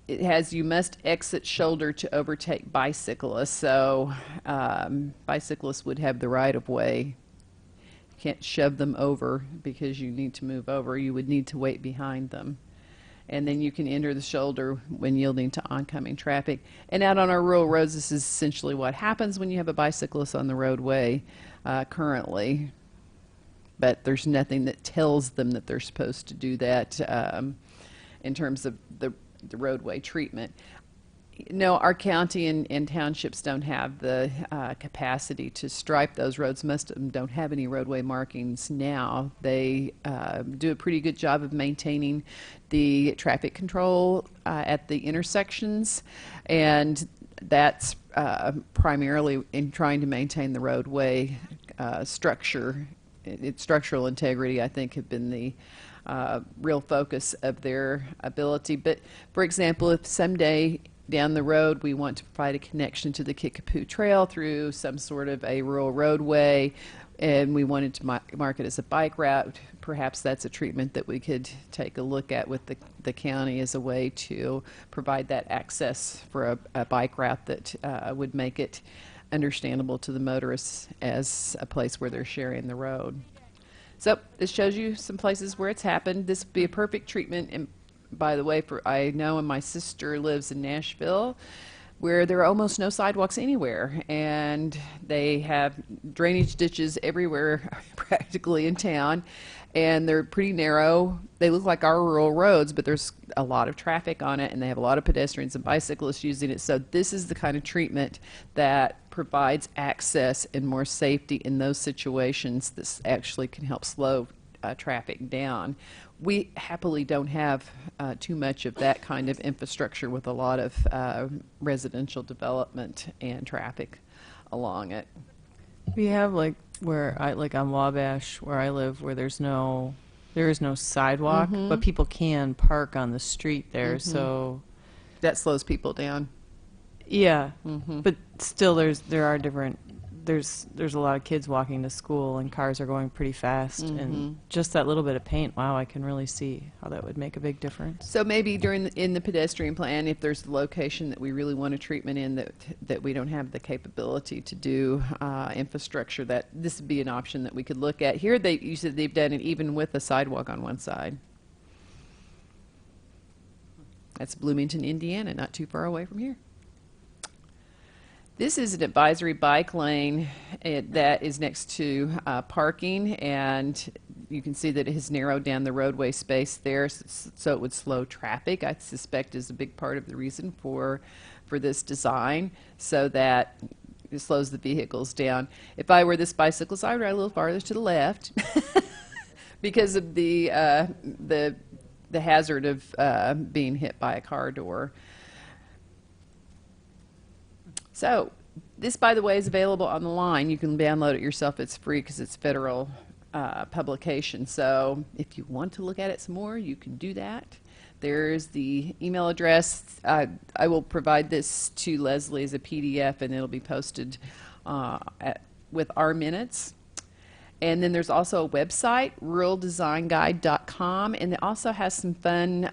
It has, you must exit shoulder to overtake bicyclists, so bicyclists would have the right of way. You can't shove them over because you need to move over. You would need to wait behind them. And then you can enter the shoulder when yielding to oncoming traffic. And out on our rural roads, this is essentially what happens when you have a bicyclist on the roadway currently. But there's nothing that tells them that they're supposed to do that in terms of the roadway treatment. No, our county and townships don't have the capacity to stripe those roads. Most of them don't have any roadway markings now. They do a pretty good job of maintaining the traffic control at the intersections, and that's primarily in trying to maintain the roadway structure. Its structural integrity, I think, have been the real focus of their ability. But, for example, if someday down the road we want to provide a connection to the Kickapoo Trail through some sort of a rural roadway, and we wanted to mark it as a bike route, perhaps that's a treatment that we could take a look at with the county as a way to provide that access for a bike route that would make it understandable to the motorists as a place where they're sharing the road. So this shows you some places where it's happened. This would be a perfect treatment, and by the way, I know, and my sister lives in Nashville, where there are almost no sidewalks anywhere, and they have drainage ditches everywhere practically in town, and they're pretty narrow. They look like our rural roads, but there's a lot of traffic on it, and they have a lot of pedestrians and bicyclists using it. So this is the kind of treatment that provides access and more safety in those situations. This actually can help slow traffic down. We happily don't have too much of that kind of infrastructure with a lot of residential development and traffic along it. We have like on Wabash where I live, where there is no sidewalk, but people can park on the street there. So that slows people down. Yeah, but still there's a lot of kids walking to school, and cars are going pretty fast, and just that little bit of paint, wow, I can really see how that would make a big difference. So maybe in the pedestrian plan, if there's a location that we really want a treatment in that we don't have the capability to do infrastructure, that this would be an option that we could look at. Here you said they've done it even with a sidewalk on one side. That's Bloomington, Indiana, not too far away from here. This is an advisory bike lane that is next to parking, and you can see that it has narrowed down the roadway space there, so it would slow traffic. I suspect is a big part of the reason for this design, so that it slows the vehicles down. If I were this bicyclist, I would ride a little farther to the left because of the hazard of being hit by a car door. So this, by the way, is available on the line. You can download it yourself. It's free because it's federal publication. So if you want to look at it some more, you can do that. There's the email address. I will provide this to Leslie as a PDF, and it'll be posted with our minutes. And then there's also a website, ruraldesignguide.com, and it also has some fun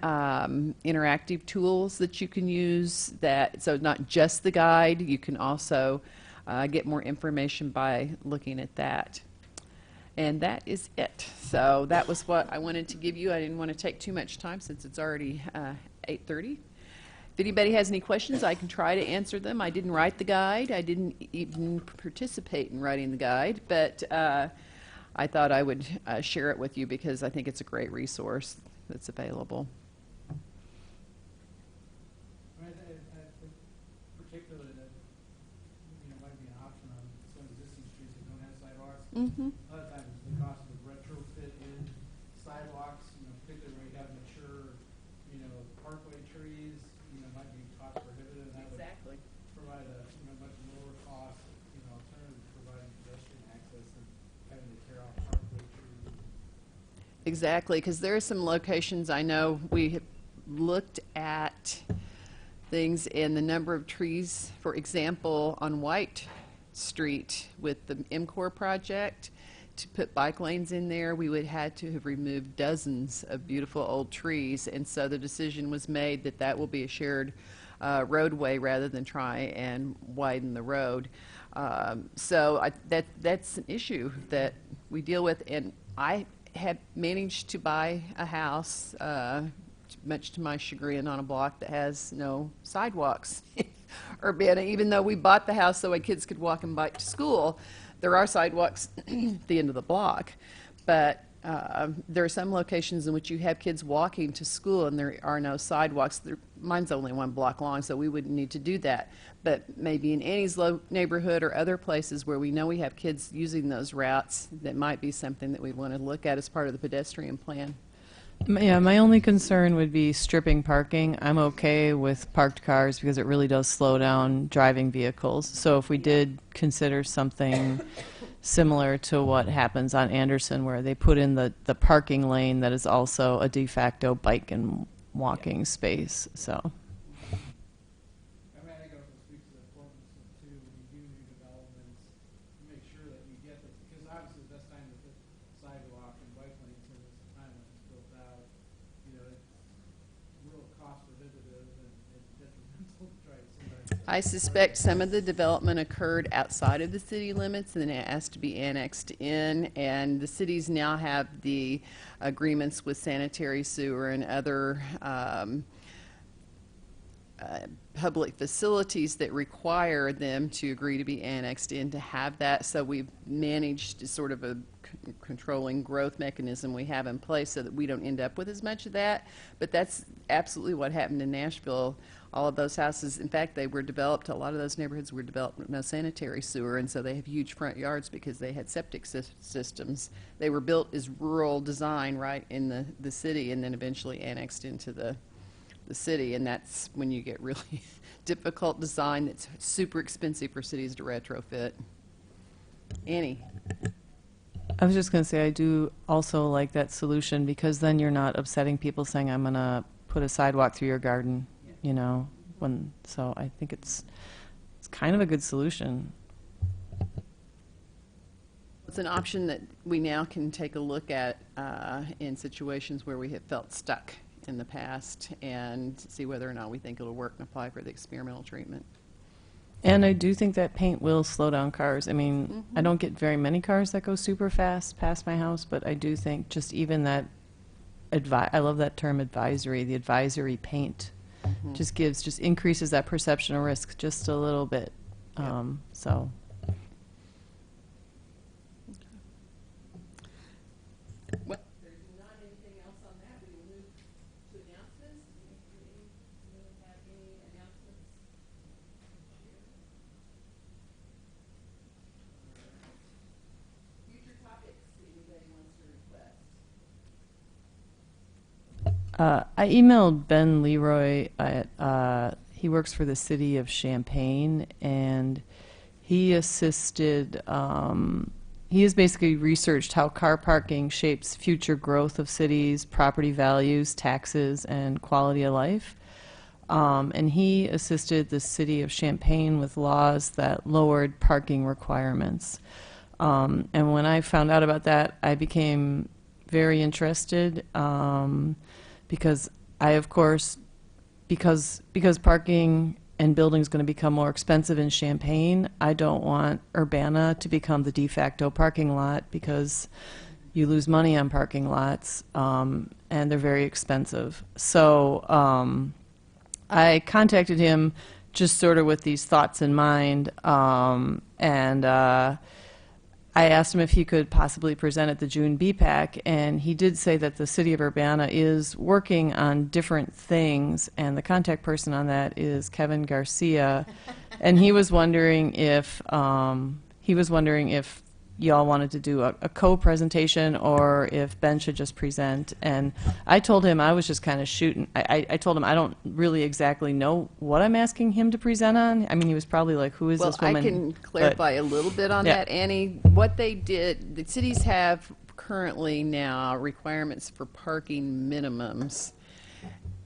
interactive tools that you can use. So not just the guide, you can also get more information by looking at that. And that is it. So that was what I wanted to give you. I didn't want to take too much time since it's already 8:30. If anybody has any questions, I can try to answer them. I didn't write the guide. I didn't even participate in writing the guide, but I thought I would share it with you because I think it's a great resource that's available. Particularly that, might be an option on some existing streets that don't have sidewalks. Mm-hmm. A lot of times the cost of retrofit in sidewalks, particularly when you have mature, parkway trees, might be cost prohibitive. And that Exactly. would provide a, much lower cost, alternative to providing pedestrian access than having to tear off parkway trees. Exactly, because there are some locations I know we have looked at things in the number of trees, for example, on White Street with the MCOR project. To put bike lanes in there, we would had to have removed dozens of beautiful old trees, and so the decision was made that that will be a shared roadway rather than try and widen the road. That's an issue that we deal with, and I have managed to buy a house, much to my chagrin, on a block that has no sidewalks. Urbana, even though we bought the house so our kids could walk and bike to school, there are sidewalks at the end of the block. But there are some locations in which you have kids walking to school and there are no sidewalks. Mine's only 1 block long, so we wouldn't need to do that. But maybe in Annie's neighborhood or other places where we know we have kids using those routes, that might be something that we want to look at as part of the pedestrian plan. Yeah, my only concern would be stripping parking. I'm okay with parked cars because it really does slow down driving vehicles. So if we did consider something similar to what happens on Anderson, where they put in the parking lane that is also a de facto bike and walking space. So. I think it also speaks to the importance of, too, when you do new developments, make sure that you get this, because obviously the best time to put sidewalk and bike lanes in is the time when it's built out. It's real cost prohibitive and detrimental to try to sometimes. I suspect some of the development occurred outside of the city limits and then it has to be annexed in, and the cities now have the agreements with sanitary sewer and other public facilities that require them to agree to be annexed in to have that. So we've managed sort of a controlling growth mechanism we have in place so that we don't end up with as much of that. But that's absolutely what happened in Nashville. All of those houses, in fact, they were developed, a lot of those neighborhoods were developed with no sanitary sewer, and so they have huge front yards because they had septic systems. They were built as rural design right in the city and then eventually annexed into the city, and that's when you get really difficult design that's super expensive for cities to retrofit. Annie? I was just going to say, I do also like that solution because then you're not upsetting people saying, I'm going to put a sidewalk through your garden, so I think it's kind of a good solution. It's an option that we now can take a look at in situations where we have felt stuck in the past and see whether or not we think it'll work and apply for the experimental treatment. And I do think that paint will slow down cars. I mean, I don't get very many cars that go super fast past my house, but I do think just even that, I love that term advisory, the advisory paint, just increases that perception of risk just a little bit. So. Well, there's not anything else on that. We will move to announcements. Do you have any announcements? Future topics that anybody wants to request? I emailed Ben Leroy he works for the city of Champaign, and he assisted he has basically researched how car parking shapes future growth of cities, property values, taxes, and quality of life. And he assisted the city of Champaign with laws that lowered parking requirements. And when I found out about that, I became very interested because I, of course, because parking and building is going to become more expensive in Champaign, I don't want Urbana to become the de facto parking lot because you lose money on parking lots, and they're very expensive. So I contacted him just sort of with these thoughts in mind, and I asked him if he could possibly present at the June BPAC, and he did say that the city of Urbana is working on different things, and the contact person on that is Kevin Garcia, and he was wondering if y'all wanted to do a co-presentation or if Ben should just present. And I told him I was just kind of shooting. I told him I don't really exactly know what I'm asking him to present on. I mean, he was probably like, who is this woman? Well, I can clarify a little bit on Yeah. that, Annie. What they did, the cities have currently now requirements for parking minimums.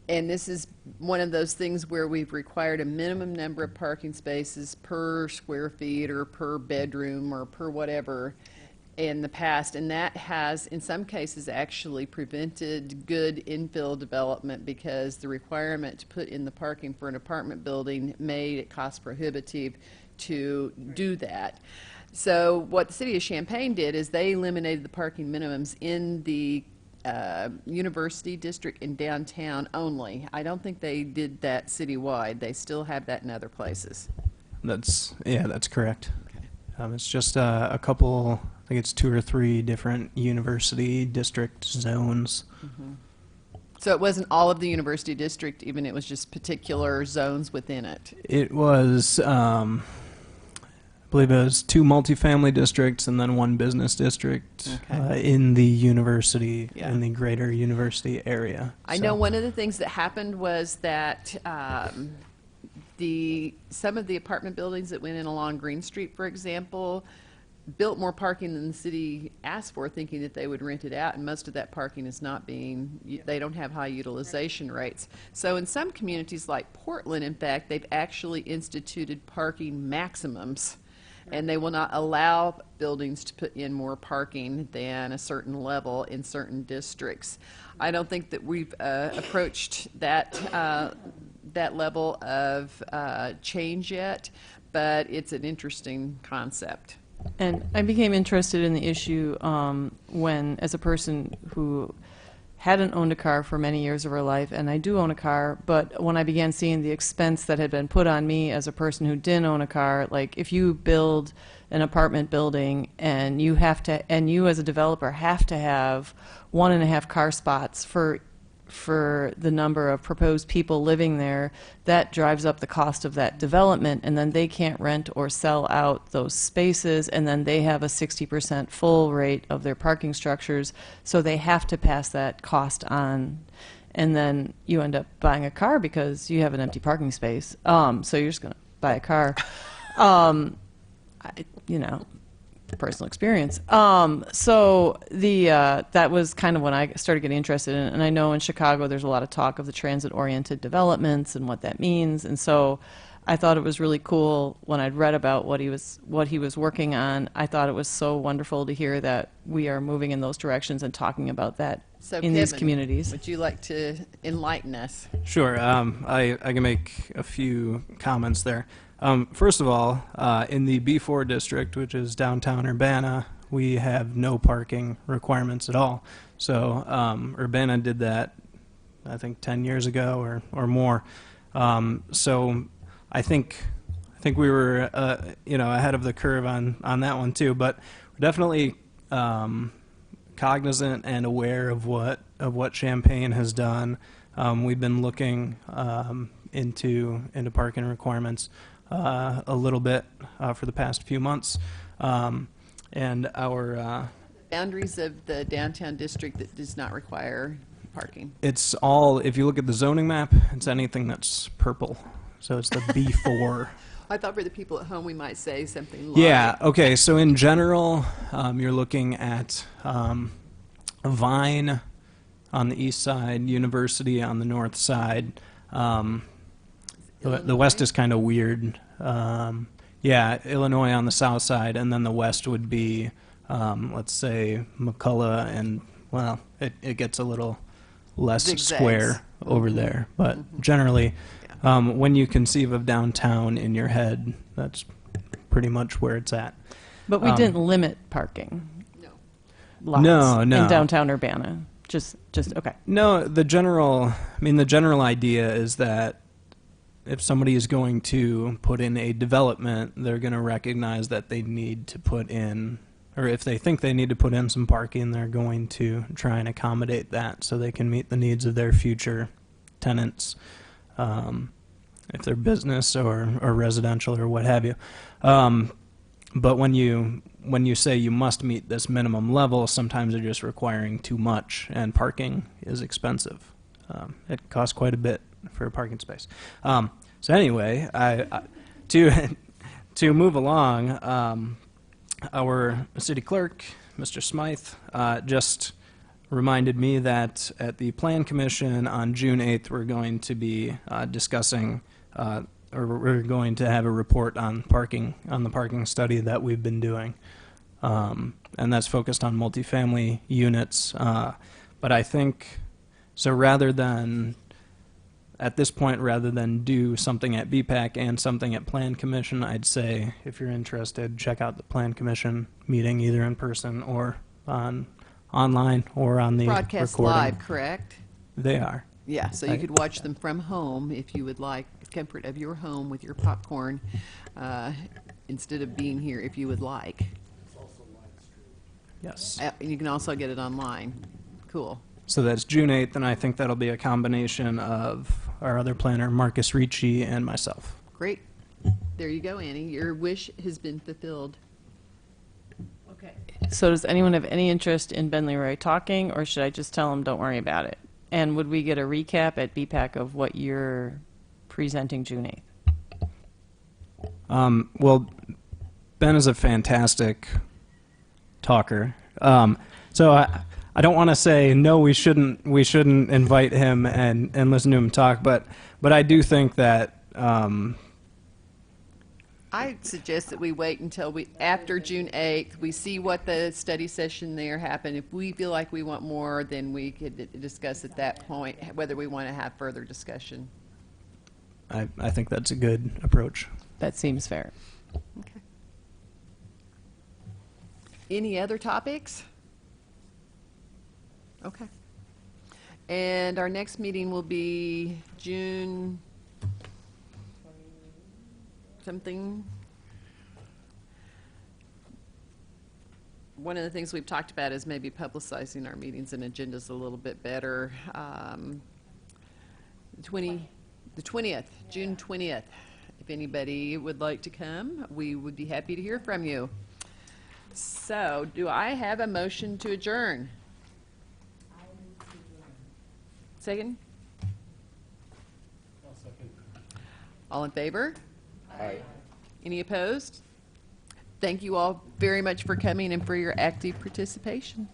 And this is one of those things where we've required a minimum number of parking spaces per square feet or per bedroom or per whatever in the past. And that has, in some cases, actually prevented good infill development because the requirement to put in the parking for an apartment building made it cost prohibitive to do that. So what the city of Champaign did is they eliminated the parking minimums in the University District in downtown only. I don't think they did that citywide. They still have that in other places. That's correct. It's just a couple, I think it's 2 or 3 different university district zones. So it wasn't all of the University District, even it was just particular zones within it. It was, I believe it was 2 multifamily districts and then 1 business district in the university, in the greater university area. I know one of the things that happened was that some of the apartment buildings that went in along Green Street, for example, built more parking than the city asked for, thinking that they would rent it out, and most of that parking is not being, they don't have high utilization rates. So in some communities like Portland, in fact, they've actually instituted parking maximums, and they will not allow buildings to put in more parking than a certain level in certain districts. I don't think that we've approached that level of change yet, but it's an interesting concept. And I became interested in the issue when, as a person who hadn't owned a car for many years of her life, and I do own a car, but when I began seeing the expense that had been put on me as a person who didn't own a car, like if you build an apartment building and you have to, and you as a developer have to have 1.5 car spots for the number of proposed people living there, that drives up the cost of that development, and then they can't rent or sell out those spaces, and then they have a 60% full rate of their parking structures, so they have to pass that cost on, and then you end up buying a car because you have an empty parking space, so you're just going to buy a car. Personal experience. So that was kind of when I started getting interested in it. And I know in Chicago there's a lot of talk of the transit-oriented developments and what that means. And so I thought it was really cool when I'd read about what he was working on. I thought it was so wonderful to hear that we are moving in those directions and talking about that in these communities. Would you like to enlighten us? Sure. I can make a few comments there. First of all, in the B4 district, which is downtown Urbana, we have no parking requirements at all. So Urbana did that, I think, 10 years ago or more. So I think we were ahead of the curve on that one too. But we're definitely cognizant and aware of what Champaign has done. We've been looking into parking requirements a little bit for the past few months, and our boundaries of the downtown district that does not require parking. It's all, if you look at the zoning map, it's anything that's purple, so it's the B4. I thought for the people at home, we might say something like. Yeah, okay, so in general, you're looking at Vine on the east side, University on the north side. The west is kind of weird. Yeah, Illinois on the south side, and then the west would be, let's say, McCullough, and, well, it gets a little less Zigzags. square over there. But generally, when you conceive of downtown in your head, that's pretty much where it's at. But we didn't limit parking No. lots No. in downtown Urbana. Just okay. No, the general idea is that if somebody is going to put in a development, they're going to recognize that they need to put in, or if they think they need to put in some parking, they're going to try and accommodate that so they can meet the needs of their future tenants, if they're business or residential or what have you. But when you say you must meet this minimum level, sometimes they're just requiring too much, and parking is expensive. It costs quite a bit for a parking space. So anyway, to move along, our city clerk, Mr. Smythe, just reminded me that at the Plan Commission on June 8th, we're going to be discussing, or we're going to have a report on parking, on the parking study that we've been doing. And that's focused on multifamily units. But I think, so at this point, rather than do something at BPAC and something at Plan Commission, I'd say if you're interested, check out the Plan Commission meeting either in person or online or on the Broadcast recording. live, correct? They are. Yeah, so you could watch them from home if you would like, the comfort of your home with your popcorn, instead of being here if you would like. Yes. And you can also get it online. Cool. So that's June 8th, and I think that'll be a combination of our other planner, Marcus Ricci, and myself. Great. There you go, Annie. Your wish has been fulfilled. Okay. So does anyone have any interest in Ben Leroy talking, or should I just tell him don't worry about it? And would we get a recap at BPAC of what you're presenting June 8th? Well, Ben is a fantastic talker. So I don't want to say no, we shouldn't invite him and listen to him talk, but I do think that I suggest that we wait until after June 8th, we see what the study session there happened. If we feel like we want more, then we could discuss at that point whether we want to have further discussion. I think that's a good approach. That seems fair. Okay. Any other topics? Okay. And our next meeting will be June something. One of the things we've talked about is maybe publicizing our meetings and agendas a little bit better. The 20th, June 20th. If anybody would like to come, we would be happy to hear from you. So, do I have a motion to adjourn? Second? I'll second. All in favor? Aye. Any opposed? Thank you all very much for coming and for your active participation.